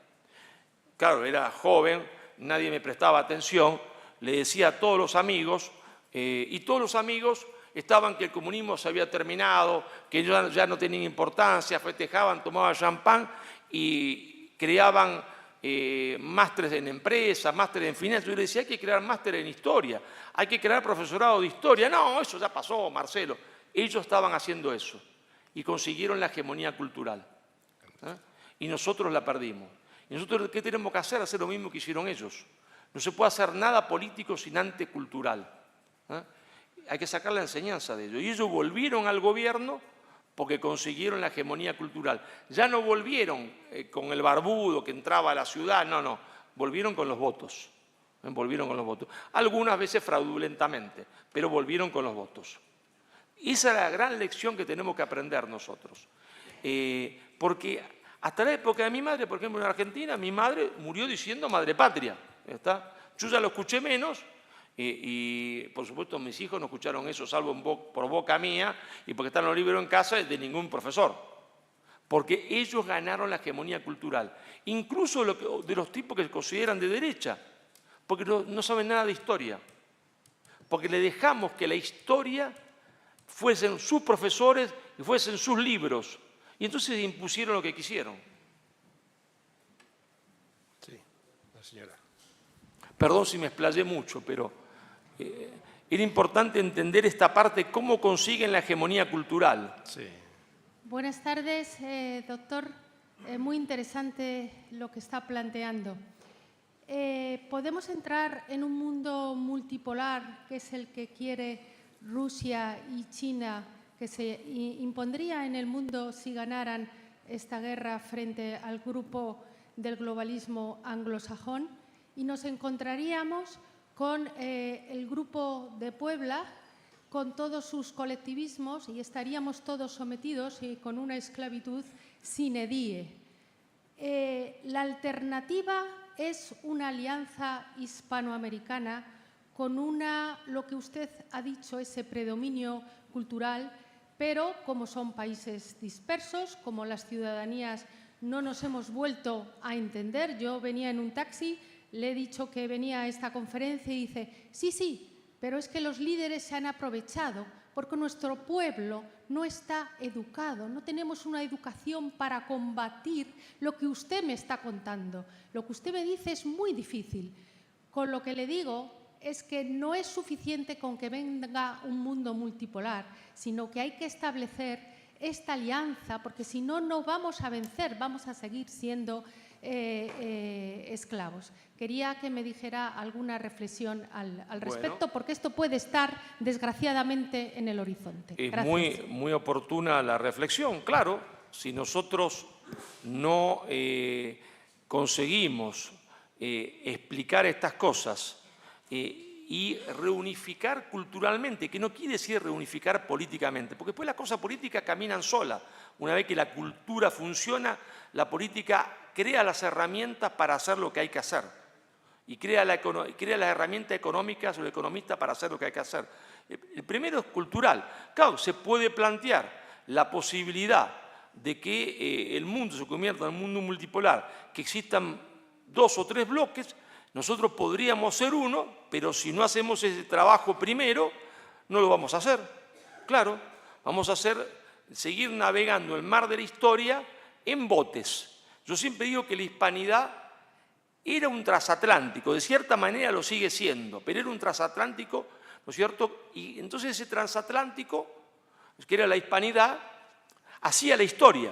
Claro, era joven, nadie me prestaba atención, le decía a todos los amigos, y todos los amigos estaban que el comunismo se había terminado, que ya no tenían importancia, festejaban, tomaban champán y creaban másteres en empresas, másteres en finanzas. Yo le decía, hay que crear másteres en historia, hay que crear profesorado de historia. No, eso ya pasó, Marcelo. Ellos estaban haciendo eso y consiguieron la hegemonía cultural. Y nosotros la perdimos. ¿Y nosotros qué tenemos que hacer? Hacer lo mismo que hicieron ellos. No se puede hacer nada político sin anticultural. Hay que sacar la enseñanza de ellos. Y ellos volvieron al gobierno porque consiguieron la hegemonía cultural. Ya no volvieron con el barbudo que entraba a la ciudad, no, volvieron con los votos. Volvieron con los votos. Algunas veces fraudulentamente, pero volvieron con los votos. Esa es la gran lección que tenemos que aprender nosotros. Porque hasta la época de mi madre, por ejemplo, en Argentina, mi madre murió diciendo madre patria. ¿Está? Yo ya lo escuché menos y, por supuesto, mis hijos no escucharon eso, salvo por boca mía y porque están los libros en casa de ningún profesor. Porque ellos ganaron la hegemonía cultural. Incluso de los tipos que se consideran de derecha, porque no saben nada de historia. Porque le dejamos que la historia fuesen sus profesores y fuesen sus libros. Y entonces impusieron lo que quisieron. Sí, la señora. Perdón si me explayé mucho, pero era importante entender esta parte, cómo consiguen la hegemonía cultural. Sí. Buenas tardes, doctor. Muy interesante lo que está planteando. Podemos entrar en un mundo multipolar, que es el que quiere Rusia y China, que se impondría en el mundo si ganaran esta guerra frente al grupo del globalismo anglosajón, y nos encontraríamos con el grupo de Puebla, con todos sus colectivismos, y estaríamos todos sometidos con una esclavitud sine die. La alternativa es una alianza hispanoamericana con lo que usted ha dicho, ese predominio cultural, pero como son países dispersos, como las ciudadanías no nos hemos vuelto a entender. Yo venía en un taxi, le he dicho que venía a esta conferencia y dice, sí, pero es que los líderes se han aprovechado porque nuestro pueblo no está educado, no tenemos una educación para combatir lo que usted me está contando. Lo que usted me dice es muy difícil. Con lo que le digo es que no es suficiente con que venga un mundo multipolar, sino que hay que establecer esta alianza, porque si no, no vamos a vencer, vamos a seguir siendo esclavos. Quería que me dijera alguna reflexión al respecto, porque esto puede estar, desgraciadamente, en el horizonte. Gracias. Es muy oportuna la reflexión. Claro, si nosotros no conseguimos explicar estas cosas y reunificar culturalmente, que no quiere decir reunificar políticamente, porque después las cosas políticas caminan solas. Una vez que la cultura funciona, la política crea las herramientas para hacer lo que hay que hacer y crea las herramientas económicas o el economista para hacer lo que hay que hacer. El primero es cultural. Claro, se puede plantear la posibilidad de que el mundo se convierta en un mundo multipolar, que existan 2 o 3 bloques. Nosotros podríamos ser uno, pero si no hacemos ese trabajo primero, no lo vamos a hacer. Claro, vamos a seguir navegando el mar de la historia en botes. Yo siempre digo que la hispanidad era un transatlántico, de cierta manera lo sigue siendo, pero era un transatlántico, ¿no es cierto? Y entonces ese transatlántico, que era la hispanidad, hacía la historia,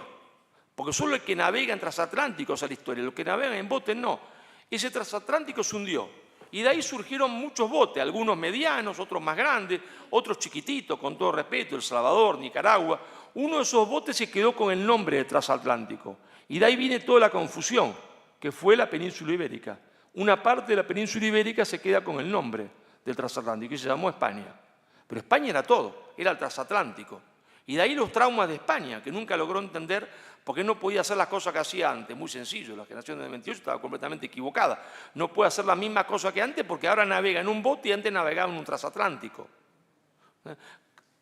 porque solo el que navega en transatlánticos hace la historia, los que navegan en botes no. Ese transatlántico se hundió y de ahí surgieron muchos botes, algunos medianos, otros más grandes, otros chiquititos, con todo respeto, El Salvador, Nicaragua. Uno de esos botes se quedó con el nombre de transatlántico y de ahí viene toda la confusión, que fue la península ibérica. Una parte de la península ibérica se queda con el nombre del transatlántico y se llamó España. Pero España era todo, era el transatlántico. Y de ahí los traumas de España, que nunca logró entender por qué no podía hacer las cosas que hacía antes. Muy sencillo, la generación del 28 estaba completamente equivocada. No puede hacer la misma cosa que antes porque ahora navega en un bote y antes navegaba en un transatlántico.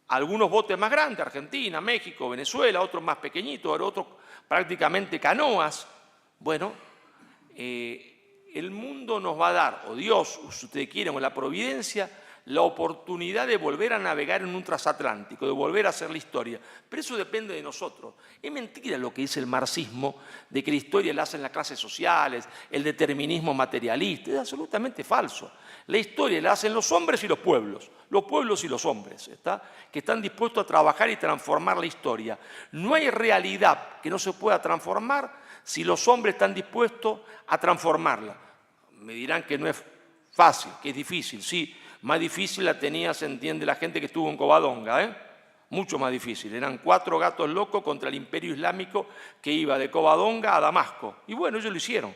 algunos botes más grandes, Argentina, México, Venezuela, otros más pequeñitos, otros prácticamente canoas. Bueno, el mundo nos va a dar, o Dios, si ustedes quieren, o la providencia, la oportunidad de volver a navegar en un transatlántico, de volver a hacer la historia. Pero eso depende de nosotros. Es mentira lo que dice el marxismo, de que la historia la hacen las clases sociales, el determinismo materialista. Es absolutamente falso. La historia la hacen los hombres y los pueblos y los hombres, que están dispuestos a trabajar y transformar la historia. No hay realidad que no se pueda transformar si los hombres están dispuestos a transformarla. Me dirán que no es fácil, que es difícil, sí. Más difícil la tenía, se entiende, la gente que estuvo en Covadonga, mucho más difícil. Eran 4 gatos locos contra el Imperio Islámico que iba de Covadonga a Damasco. Y bueno, ellos lo hicieron.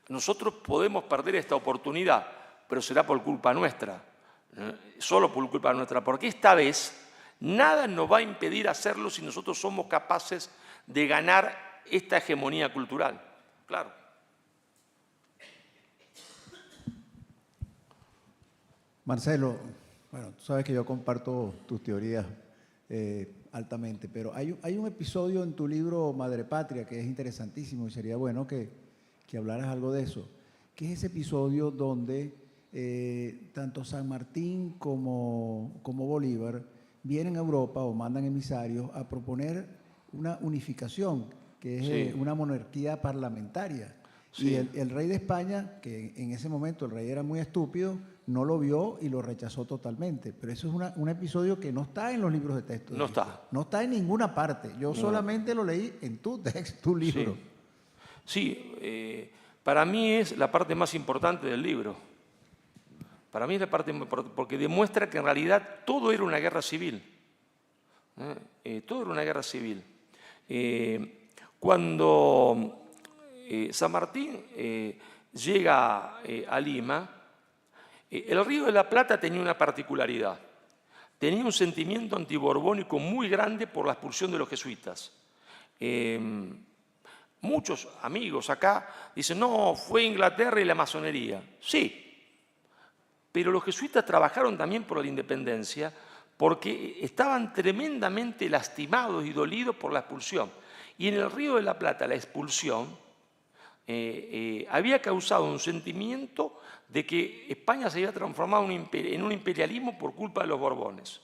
Nosotros podemos perder esta oportunidad, pero será por culpa nuestra, solo por culpa nuestra, porque esta vez nada nos va a impedir hacerlo si nosotros somos capaces de ganar esta hegemonía cultural. Claro. Marcelo, bueno, tú sabes que yo comparto tus teorías altamente, pero hay un episodio en tu libro Madre Patria que es interesantísimo y sería bueno que hablaras algo de eso, que es ese episodio donde tanto San Martín como Bolívar vienen a Europa o mandan emisarios a proponer una unificación, que es una monarquía parlamentaria. Sí. Y el rey de España, que en ese momento el rey era muy estúpido, no lo vio y lo rechazó totalmente. Pero eso es un episodio que no está en los libros de texto. No está. No está en ninguna parte. Yo solamente lo leí en tu texto, tu libro. Sí, para mí es la parte más importante del libro. Para mí es la parte más importante porque demuestra que en realidad todo era una guerra civil. Todo era una guerra civil. Cuando San Martín llega a Lima, el Río de la Plata tenía una particularidad. Tenía un sentimiento antiborbónico muy grande por la expulsión de los jesuitas. Muchos amigos acá dicen, no, fue Inglaterra y la masonería. Sí, pero los jesuitas trabajaron también por la independencia porque estaban tremendamente lastimados y dolidos por la expulsión. Y en el Río de la Plata la expulsión había causado un sentimiento de que España se había transformado en un imperialismo por culpa de los Borbones.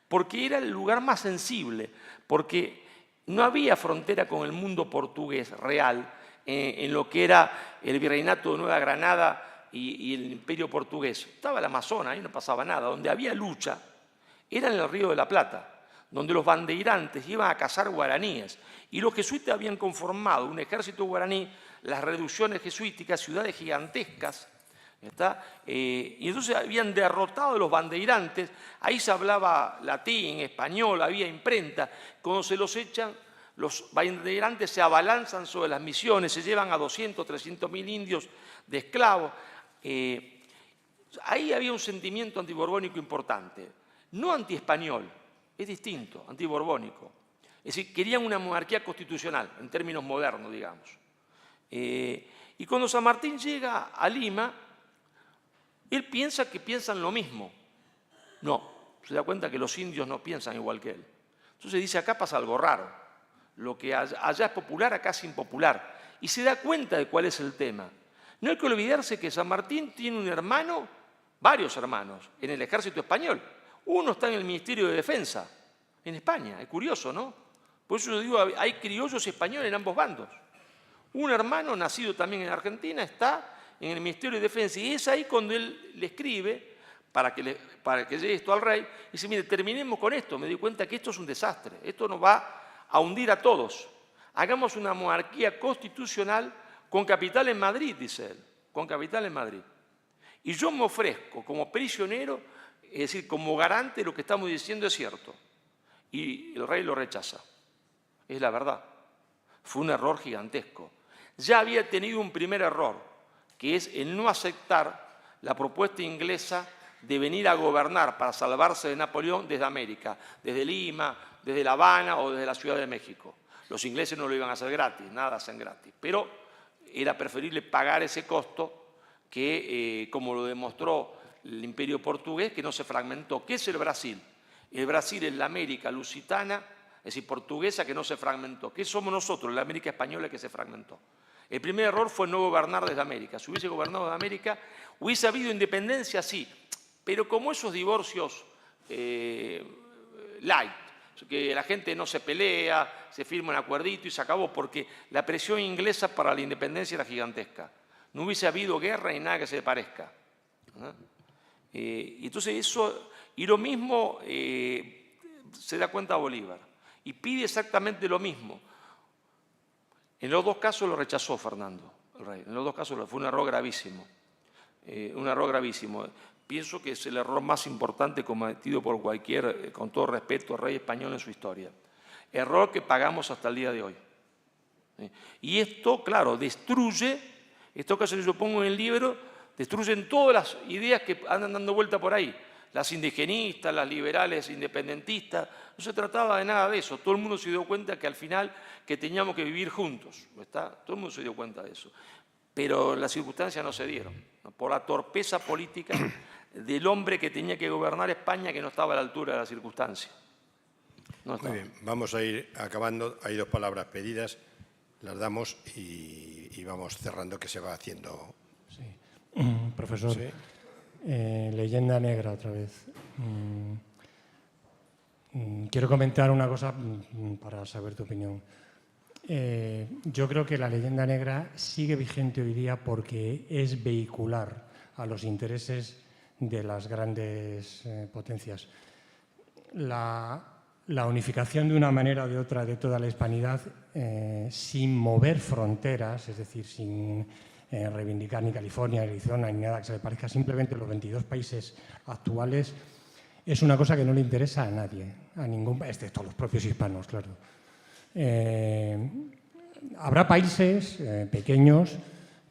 Porque era el lugar más sensible, porque no había frontera con el mundo portugués real en lo que era el virreinato de Nueva Granada y el imperio portugués. Estaba el Amazonas, ahí no pasaba nada. Donde había lucha era en el Río de la Plata, donde los bandeirantes iban a cazar guaraníes. Y los jesuitas habían conformado un ejército guaraní, las reducciones jesuíticas, ciudades gigantescas, y entonces habían derrotado a los bandeirantes. Ahí se hablaba latín, español, había imprenta. Cuando se los echan, los bandeirantes se abalanzan sobre las misiones, se llevan a 200, 300 mil indios de esclavos. Ahí había un sentimiento antiborbónico importante, no antiespañol, es distinto, antiborbónico. Es decir, querían una monarquía constitucional, en términos modernos, digamos. Y cuando San Martín llega a Lima, él piensa que piensan lo mismo. No, se da cuenta que los indios no piensan igual que él. Entonces dice, acá pasa algo raro. Lo que allá es popular, acá es impopular. Y se da cuenta de cuál es el tema. No hay que olvidarse que San Martín tiene un hermano, varios hermanos, en el ejército español. Uno está en el Ministerio de Defensa, en España. Es curioso, ¿no? Por eso yo digo, hay criollos y españoles en ambos bandos. Un hermano, nacido también en Argentina, está en el Ministerio de Defensa. Y es ahí cuando él le escribe, para que llegue esto al rey, y dice, mire, terminemos con esto. Me di cuenta que esto es un desastre. Esto nos va a hundir a todos. Hagamos una monarquía constitucional con capital en Madrid, dice él. Con capital en Madrid. Y yo me ofrezco como prisionero, es decir, como garante de lo que estamos diciendo es cierto. Y el rey lo rechaza. Es la verdad. Fue un error gigantesco. Ya había tenido un primer error, que es el no aceptar la propuesta inglesa de venir a gobernar para salvarse de Napoleón desde América, desde Lima, desde La Habana o desde la Ciudad de México. Los ingleses no lo iban a hacer gratis, nada hacen gratis, pero era preferible pagar ese costo que, como lo demostró el imperio portugués, que no se fragmentó. ¿Qué es el Brasil? El Brasil es la América lusitana, es decir, portuguesa, que no se fragmentó. ¿Qué somos nosotros? La América española que se fragmentó. El primer error fue no gobernar desde América. Si hubiese gobernado desde América, hubiese habido independencia, sí, pero como esos divorcios light, que la gente no se pelea, se firma un acuerdito y se acabó, porque la presión inglesa para la independencia era gigantesca. No hubiese habido guerra ni nada que se le parezca, ¿no? Y entonces eso, y lo mismo se da cuenta Bolívar, y pide exactamente lo mismo. En los dos casos lo rechazó Fernando, el rey. En los dos casos fue un error gravísimo. Un error gravísimo. Pienso que es el error más importante cometido por cualquier, con todo respeto, rey español en su historia. Error que pagamos hasta el día de hoy. Y esto, claro, destruye, esto que yo pongo en el libro, destruyen todas las ideas que andan dando vuelta por ahí. Las indigenistas, las liberales independentistas, no se trataba de nada de eso. Todo el mundo se dio cuenta que al final que teníamos que vivir juntos, ¿está? Todo el mundo se dio cuenta de eso. Pero las circunstancias no se dieron, ¿no? Por la torpeza política del hombre que tenía que gobernar España, que no estaba a la altura de las circunstancias. No Muy bien, vamos a ir acabando. Hay dos palabras pedidas, las damos y vamos cerrando, que se va haciendo. Sí. Profesor, Sí. Leyenda negra otra vez. Quiero comentar una cosa para saber tu opinión. Yo creo que la leyenda negra sigue vigente hoy día porque es vehicular a los intereses de las grandes potencias. La unificación de una manera o de otra de toda la hispanidad sin mover fronteras, es decir, sin reivindicar ni California, ni Arizona, ni nada que se le parezca, simplemente los 22 países actuales, es una cosa que no le interesa a nadie, a ningún, excepto a los propios hispanos, claro. Habrá países pequeños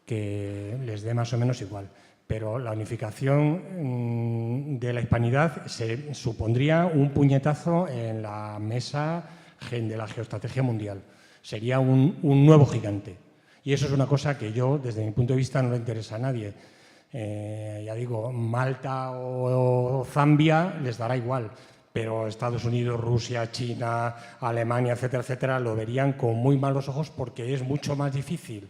que les dé más o menos igual, pero la unificación de la hispanidad se supondría un puñetazo en la mesa de la geoestrategia mundial. Sería un nuevo gigante. Y eso es una cosa que yo, desde mi punto de vista, no le interesa a nadie. Ya digo, Malta o Zambia les dará igual, pero Estados Unidos, Rusia, China, Alemania, etcétera, etcétera, lo verían con muy malos ojos porque es mucho más difícil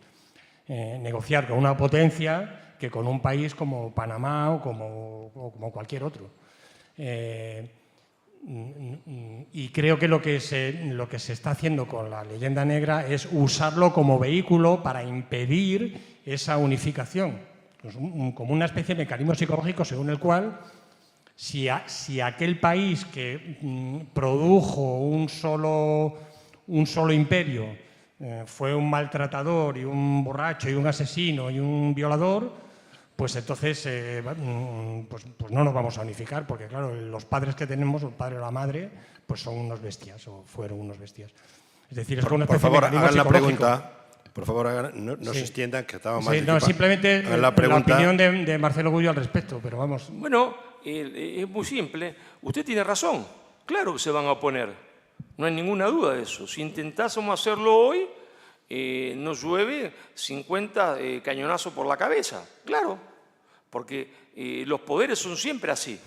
negociar con una potencia que con un país como Panamá o como cualquier otro. Y creo que lo que se está haciendo con la leyenda negra es usarlo como vehículo para impedir esa unificación, pues como una especie de mecanismo psicológico según el cual si aquel país que produjo un solo imperio fue un maltratador y un borracho y un asesino y un violador, pues entonces pues no nos vamos a unificar, porque claro, los padres que tenemos, el padre o la madre, pues son unos bestias o fueron unos bestias. Es decir, es una especie por favor, de mecanismo hagan la psicológico. pregunta. Por favor, no Sí. se extiendan, que estamos más... Sí, no, simplemente Hagan la pregunta. opinión de Marcelo Gullo al respecto, pero vamos. Bueno, es muy simple. Usted tiene razón. Claro que se van a oponer. No hay ninguna duda de eso. Si intentásemos hacerlo hoy, nos llueve 50 cañonazos por la cabeza. Claro, porque los poderes son siempre así.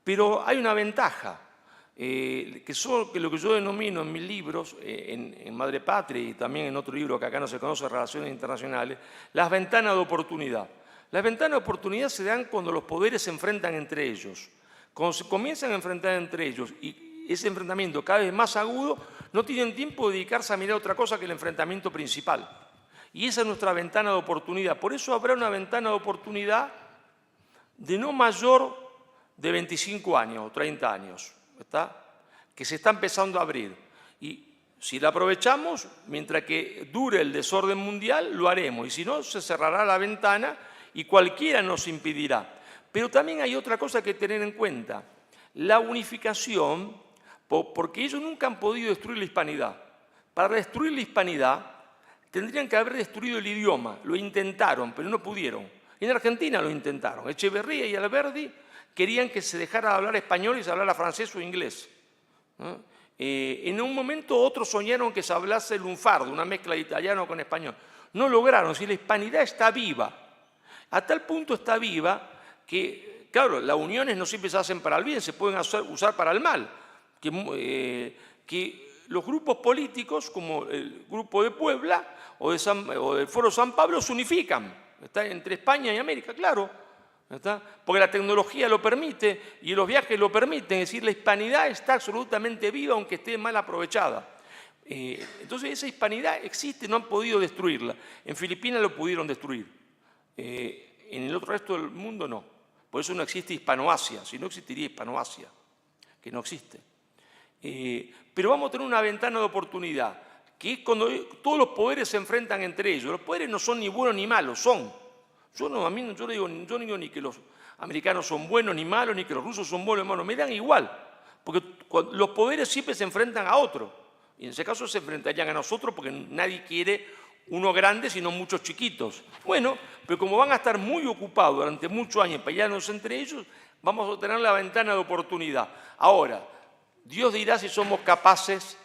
Pero hay una ventaja, que lo que yo denomino en mis libros, en Madre Patria y también en otro libro que acá no se conoce, Relaciones Internacionales, las ventanas de oportunidad. Las ventanas de oportunidad se dan cuando los poderes se enfrentan entre ellos. Cuando se comienzan a enfrentar entre ellos y ese enfrentamiento cada vez más agudo, no tienen tiempo de dedicarse a mirar otra cosa que el enfrentamiento principal. Y esa es nuestra ventana de oportunidad. Por eso habrá una ventana de oportunidad de no mayor de 25 años o 30 años, ¿está? Que se está empezando a abrir. Y si la aprovechamos, mientras que dure el desorden mundial, lo haremos. Y si no, se cerrará la ventana y cualquiera nos impedirá. Pero también hay otra cosa que tener en cuenta. La unificación, porque ellos nunca han podido destruir la hispanidad. Para destruir la hispanidad, tendrían que haber destruido el idioma. Lo intentaron, pero no pudieron. En Argentina lo intentaron. Echeverría y Alberdi querían que se dejara de hablar español y se hablara francés o inglés, ¿no? En un momento otros soñaron que se hablase el lunfardo, una mezcla de italiano con español. No lograron. Si la hispanidad está viva, a tal punto está viva que claro, las uniones no siempre se hacen para el bien, se pueden usar para el mal. Que los grupos políticos, como el Grupo de Puebla o del Foro San Pablo, se unifican, ¿está? Entre España y América, claro, ¿está? Porque la tecnología lo permite y los viajes lo permiten, es decir, la hispanidad está absolutamente viva aunque esté mal aprovechada. Entonces esa hispanidad existe, no han podido destruirla. En Filipinas lo pudieron destruir, en el otro resto del mundo no. Por eso no existe Hispanoasia, si no existiría Hispanoasia, que no existe. Pero vamos a tener una ventana de oportunidad, que es cuando todos los poderes se enfrentan entre ellos. Los poderes no son ni buenos ni malos, son. Yo no digo ni que los americanos son buenos ni malos, ni que los rusos son buenos ni malos, me dan igual, porque los poderes siempre se enfrentan a otro. Y en ese caso se enfrentarían a nosotros porque nadie quiere uno grande, sino muchos chiquitos. Bueno, pero como van a estar muy ocupados durante muchos años peleándose entre ellos, vamos a tener la ventana de oportunidad. Ahora, Dios dirá si somos capaces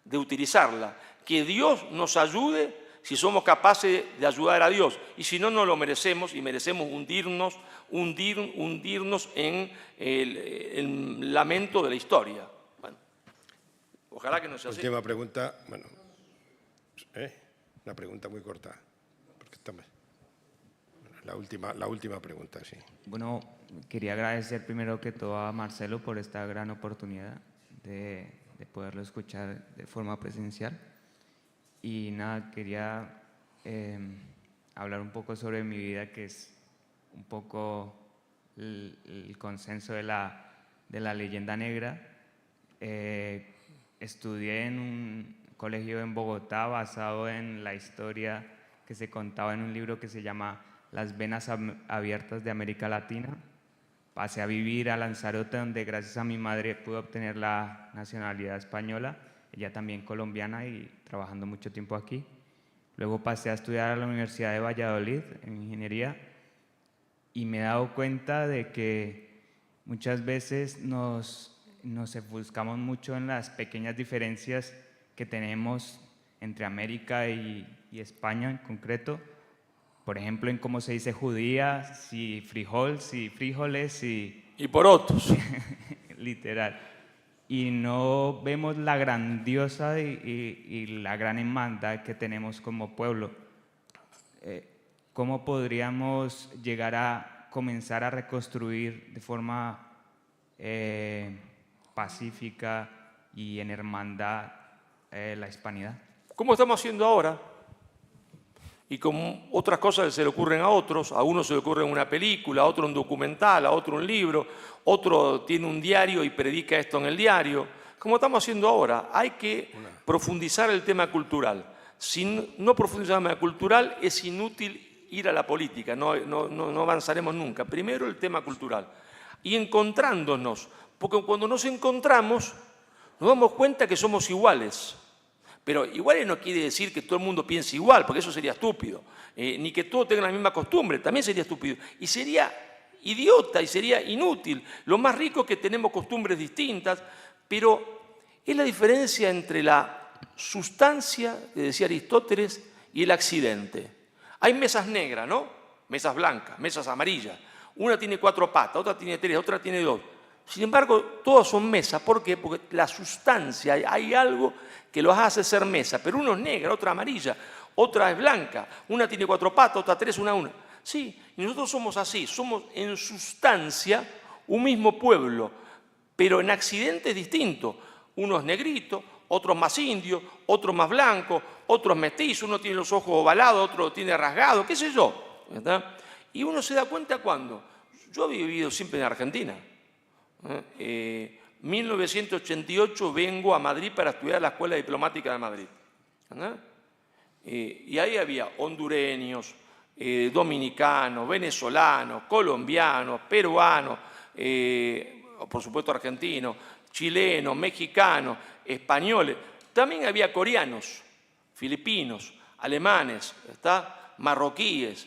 de utilizarla. Que Dios nos ayude si somos capaces de ayudar a Dios. Y si no, no lo merecemos y merecemos hundirnos en el lamento de la historia. Bueno, ojalá que no sea así. Última pregunta, bueno, una pregunta muy corta. Porque estamos... La última pregunta, sí. Bueno, quería agradecer primero que todo a Marcelo por esta gran oportunidad de poderlo escuchar de forma presencial. Y nada, quería hablar un poco sobre mi vida, que es un poco el consenso de la leyenda negra. Estudié en un colegio en Bogotá basado en la historia que se contaba en un libro que se llama Las venas abiertas de América Latina. Pasé a vivir a Lanzarote, donde gracias a mi madre pude obtener la nacionalidad española, ella también colombiana y trabajando mucho tiempo aquí. Luego pasé a estudiar a la Universidad de Valladolid en ingeniería y me he dado cuenta de que muchas veces nos enfocamos mucho en las pequeñas diferencias que tenemos entre América y España en concreto. Por ejemplo, en cómo se dice judía, si frijoles, y por otros. Literal. Y no vemos la grandiosa y la gran hermandad que tenemos como pueblo. ¿Cómo podríamos llegar a comenzar a reconstruir de forma pacífica y en hermandad la hispanidad? ¿Cómo estamos haciendo ahora? Y con otras cosas que se le ocurren a otros, a uno se le ocurre una película, a otro un documental, a otro un libro, otro tiene un diario y predica esto en el diario. Como estamos haciendo ahora, hay que profundizar el tema cultural. Si no profundizamos en el tema cultural, es inútil ir a la política, no avanzaremos nunca. Primero el tema cultural. Y encontrándonos, porque cuando nos encontramos, nos damos cuenta que somos iguales. Pero igual no quiere decir que todo el mundo piense igual, porque eso sería estúpido. Ni que todos tengan la misma costumbre, también sería estúpido. Y sería idiota y sería inútil. Lo más rico es que tenemos costumbres distintas, pero es la diferencia entre la sustancia, que decía Aristóteles, y el accidente. Hay mesas negras, ¿no? Mesas blancas, mesas amarillas. Una tiene 4 patas, otra tiene 3, otra tiene 2. Sin embargo, todas son mesas. ¿Por qué? Porque la sustancia, hay algo que los hace ser mesa, pero uno es negra, otra amarilla, otra es blanca, una tiene 4 patas, otra 3, una. Sí, y nosotros somos así, somos en sustancia un mismo pueblo, pero en accidentes distintos. Uno es negrito, otro es más indio, otro más blanco, otro es mestizo, uno tiene los ojos ovalados, otro tiene rasgados, qué sé yo. ¿Verdad? Y uno se da cuenta cuando. Yo he vivido siempre en Argentina. 1988 vengo a Madrid para estudiar la Escuela Diplomática de Madrid. Y ahí había hondureños, dominicanos, venezolanos, colombianos, peruanos, por supuesto argentinos, chilenos, mexicanos, españoles. También había coreanos, filipinos, alemanes, marroquíes.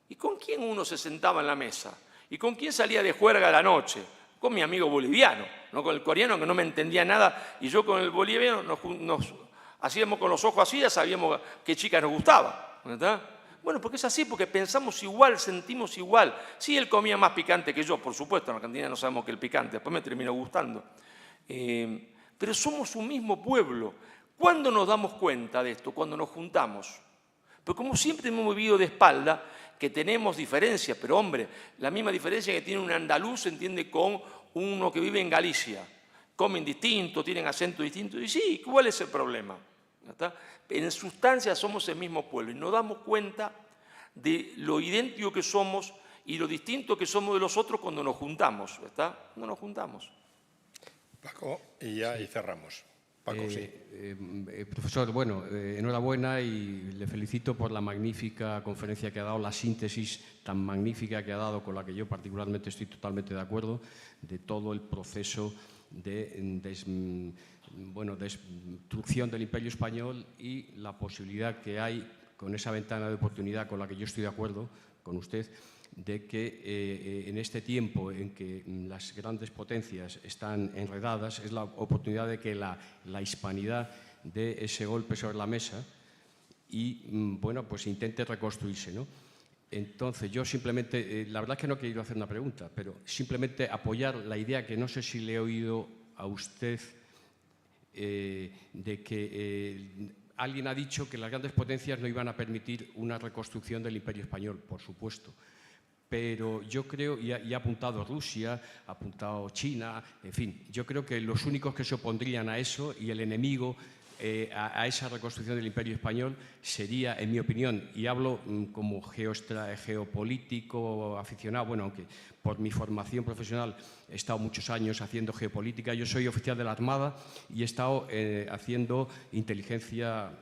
¿Y con quién uno se sentaba en la mesa? ¿Y con quién salía de juerga a la noche? Con mi amigo boliviano, no con el coreano que no me entendía nada, y yo con el boliviano nos hacíamos con los ojos así, ya sabíamos qué chica nos gustaba, ¿verdad? Bueno, porque es así, porque pensamos igual, sentimos igual. Sí, él comía más picante que yo, por supuesto, en Argentina no sabemos que el picante, después me terminó gustando. Pero somos un mismo pueblo. ¿Cuándo nos damos cuenta de esto? Cuando nos juntamos. Pero como siempre hemos vivido de espalda, que tenemos diferencias, pero hombre, la misma diferencia que tiene un andaluz se entiende con uno que vive en Galicia. Comen distinto, tienen acento distinto, y sí, ¿cuál es el problema? ¿Está? En sustancia somos el mismo pueblo y nos damos cuenta de lo idéntico que somos y lo distinto que somos de los otros cuando nos juntamos. ¿Está? Cuando nos juntamos. Paco, y ya y cerramos. Paco, sí. Profesor, bueno, enhorabuena y le felicito por la magnífica conferencia que ha dado, la síntesis tan magnífica que ha dado, con la que yo particularmente estoy totalmente de acuerdo, de todo el proceso de destrucción del Imperio Español y la posibilidad que hay con esa ventana de oportunidad con la que yo estoy de acuerdo con usted, de que en este tiempo en que las grandes potencias están enredadas, es la oportunidad de que la hispanidad dé ese golpe sobre la mesa y, bueno, pues intente reconstruirse, ¿no? Entonces, yo simplemente, la verdad es que no he querido hacer una pregunta, pero simplemente apoyar la idea que no sé si le he oído a usted de que alguien ha dicho que las grandes potencias no iban a permitir una reconstrucción del Imperio Español, por supuesto. Pero yo creo, y ha apuntado Rusia, ha apuntado China, en fin, yo creo que los únicos que se opondrían a eso y el enemigo a esa reconstrucción del Imperio Español sería, en mi opinión, y hablo como geopolítico aficionado, bueno, aunque por mi formación profesional he estado muchos años haciendo geopolítica, yo soy oficial de la Armada y he estado haciendo inteligencia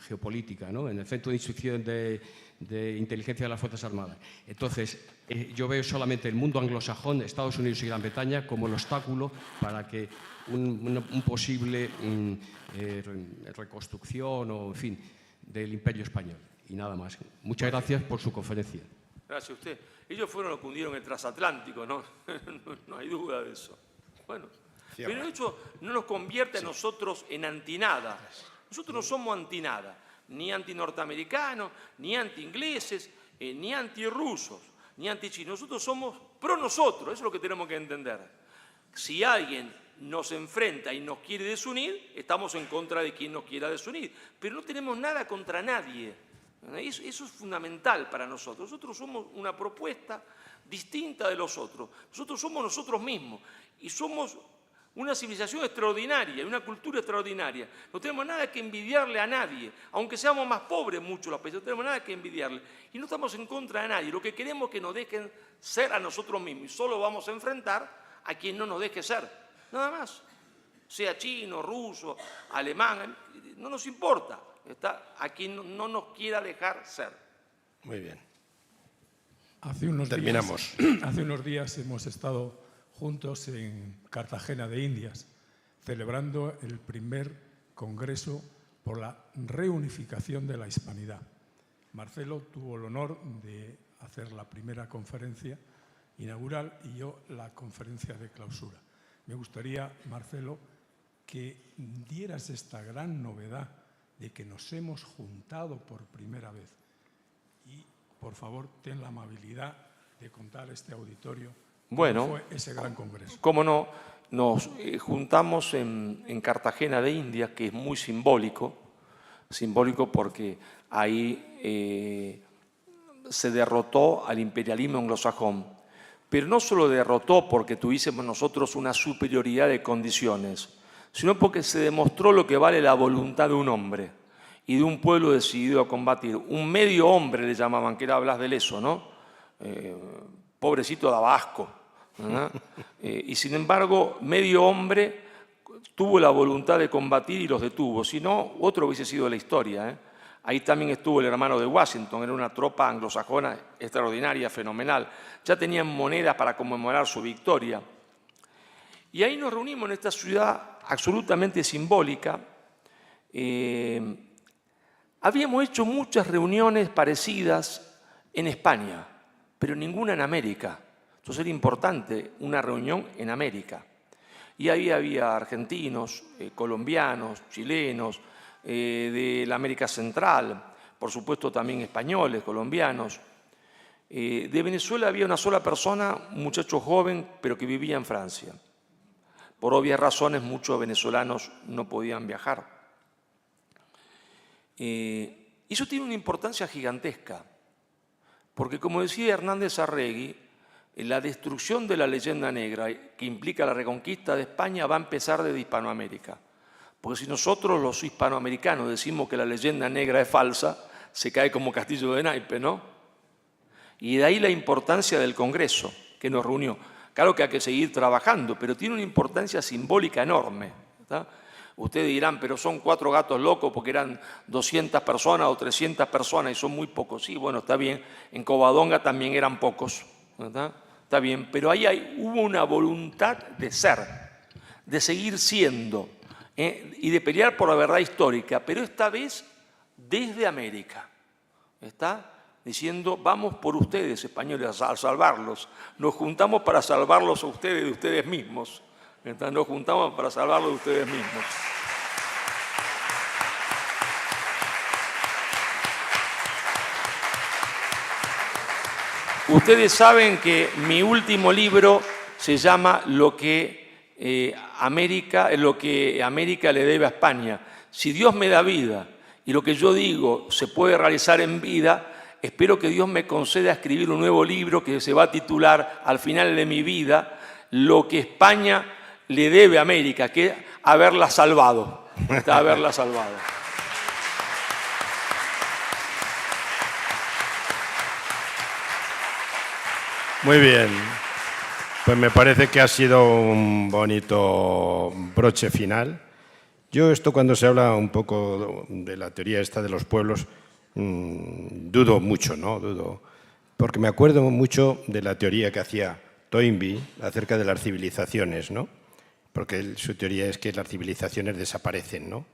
geopolítica, ¿no? En el Centro de Instrucción de Inteligencia de las Fuerzas Armadas. Entonces, yo veo solamente el mundo anglosajón, Estados Unidos y Gran Bretaña, como el obstáculo para que un posible reconstrucción o, en fin, del Imperio Español. Y nada más. Muchas gracias por su conferencia. Gracias a usted. Ellos fueron los que hundieron el transatlántico, ¿no? No hay duda de eso. Bueno, pero de hecho no nos convierte a nosotros en antinada. Nosotros no somos antinada, ni antinorteamericanos, ni anti-ingleses, ni anti-rusos, ni anti-chinos. Nosotros somos pro nosotros, eso es lo que tenemos que entender. Si alguien nos enfrenta y nos quiere desunir, estamos en contra de quien nos quiera desunir. Pero no tenemos nada contra nadie. Eso es fundamental para nosotros. Nosotros somos una propuesta distinta de los otros. Nosotros somos nosotros mismos y somos una civilización extraordinaria y una cultura extraordinaria. No tenemos nada que envidiarle a nadie, aunque seamos más pobres muchos los países, no tenemos nada que envidiarle. Y no estamos en contra de nadie. Lo que queremos es que nos dejen ser a nosotros mismos y solo vamos a enfrentar a quien no nos deje ser. Nada más. Sea chino, ruso, alemán, no nos importa. Está a quien no nos quiera dejar ser. Muy bien. Terminamos. Hace unos días hemos estado juntos en Cartagena de Indias, celebrando el primer congreso por la reunificación de la hispanidad. Marcelo tuvo el honor de hacer la primera conferencia inaugural y yo la conferencia de clausura. Me gustaría, Marcelo, que dieras esta gran novedad de que nos hemos juntado por primera vez. Y, por favor, ten la amabilidad de contar a este auditorio bueno, cómo fue ese gran congreso. Cómo no, nos juntamos en Cartagena de Indias, que es muy simbólico porque ahí se derrotó al imperialismo anglosajón, pero no solo derrotó porque tuviésemos nosotros una superioridad de condiciones, sino porque se demostró lo que vale la voluntad de un hombre y de un pueblo decidido a combatir. Un medio hombre le llamaban, que era Blas de Lezo, ¿no? Pobrecito de Abasco. Y sin embargo, medio hombre tuvo la voluntad de combatir y los detuvo. Si no, otro hubiese sido la historia. Ahí también estuvo el hermano de Washington, era una tropa anglosajona extraordinaria, fenomenal. Ya tenían monedas para conmemorar su victoria. Y ahí nos reunimos en esta ciudad absolutamente simbólica. Habíamos hecho muchas reuniones parecidas en España, pero ninguna en América. Entonces era importante una reunión en América. Y ahí había argentinos, colombianos, chilenos, de la América Central, por supuesto también españoles, colombianos. De Venezuela había una sola persona, un muchacho joven, pero que vivía en Francia. Por obvias razones, muchos venezolanos no podían viajar. Eso tiene una importancia gigantesca, porque como decía Hernández Arregui, la destrucción de la leyenda negra, que implica la reconquista de España, va a empezar desde Hispanoamérica. Porque si nosotros los hispanoamericanos decimos que la leyenda negra es falsa, se cae como castillo de naipes, ¿no? Y de ahí la importancia del Congreso que nos reunió. Claro que hay que seguir trabajando, pero tiene una importancia simbólica enorme, ¿tá? Ustedes dirán, pero son 4 gatos locos porque eran 200 personas o 300 personas y son muy pocos. Sí, bueno, está bien. En Covadonga también eran pocos, ¿verdad? Está bien, pero ahí hubo una voluntad de ser, de seguir siendo y de pelear por la verdad histórica, pero esta vez desde América. ¿Está? Diciendo, vamos por ustedes, españoles, a salvarlos. Nos juntamos para salvarlos a ustedes de ustedes mismos. ¿Está? Nos juntamos para salvarlos de ustedes mismos. Ustedes saben que mi último libro se llama Lo que América le debe a España. Si Dios me da vida y lo que yo digo se puede realizar en vida, espero que Dios me conceda escribir un nuevo libro que se va a titular al final de mi vida, Lo que España le debe a América, que es haberla salvado. Haberla salvado. Muy bien. Pues me parece que ha sido un bonito broche final. Yo esto cuando se habla un poco de la teoría esta de los pueblos, dudo mucho, ¿no? Dudo. Porque me acuerdo mucho de la teoría que hacía Toynbee acerca de las civilizaciones, ¿no? Porque su teoría es que las civilizaciones desaparecen, ¿no?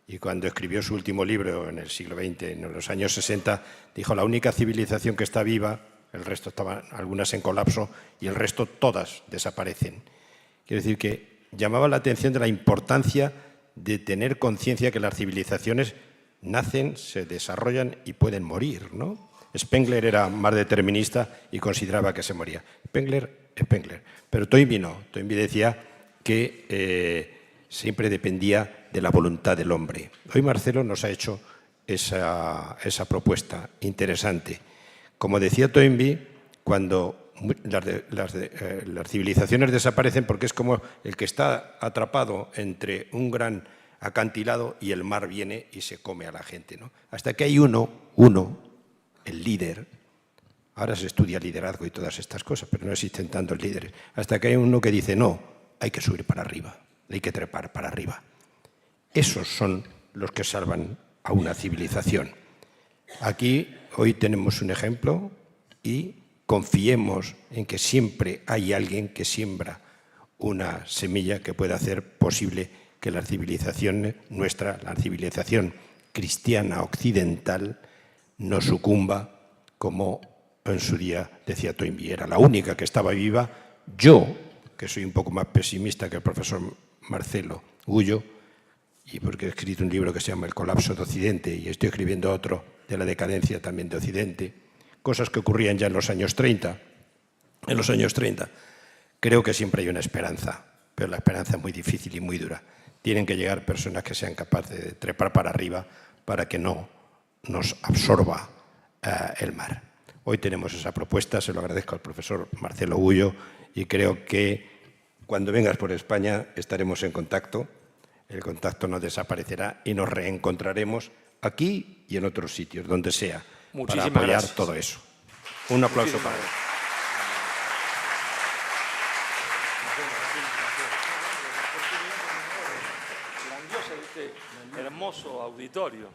Y cuando escribió su último libro en el siglo XX, en los años 60, dijo, la única civilización que está viva, el resto estaban algunas en colapso y el resto todas desaparecen. Quiero decir que llamaba la atención de la importancia de tener conciencia que las civilizaciones nacen, se desarrollan y pueden morir, ¿no? Spengler era más determinista y consideraba que se moría. Spengler, pero Toynbee no. Toynbee decía que siempre dependía de la voluntad del hombre. Hoy Marcelo nos ha hecho esa propuesta interesante. Como decía Toynbee, cuando las civilizaciones desaparecen porque es como el que está atrapado entre un gran acantilado y el mar viene y se come a la gente, ¿no? Hasta que hay uno, el líder, ahora se estudia liderazgo y todas estas cosas, pero no existen tantos líderes, hasta que hay uno que dice, no, hay que subir para arriba, hay que trepar para arriba. Esos son los que salvan a una civilización. Aquí hoy tenemos un ejemplo y confiemos en que siempre hay alguien que siembra una semilla que pueda hacer posible que la civilización nuestra, la civilización cristiana occidental, no sucumba como en su día decía Toynbee. Era la única que estaba viva. Yo, que soy un poco más pesimista que el profesor Marcelo Gullo, y porque he escrito un libro que se llama El colapso de Occidente y estoy escribiendo otro de la decadencia también de Occidente, cosas que ocurrían ya en los años 30. En los años 30 creo que siempre hay una esperanza, pero la esperanza es muy difícil y muy dura. Tienen que llegar personas que sean capaces de trepar para arriba para que no nos absorba el mar. Hoy tenemos esa propuesta, se lo agradezco al profesor Marcelo Gullo y creo que cuando vengas por España estaremos en contacto. El contacto no desaparecerá y nos reencontraremos aquí y en otros sitios, donde sea, para apoyar gracias. Todo eso. Un aplauso para él. Grandioso este hermoso auditorio.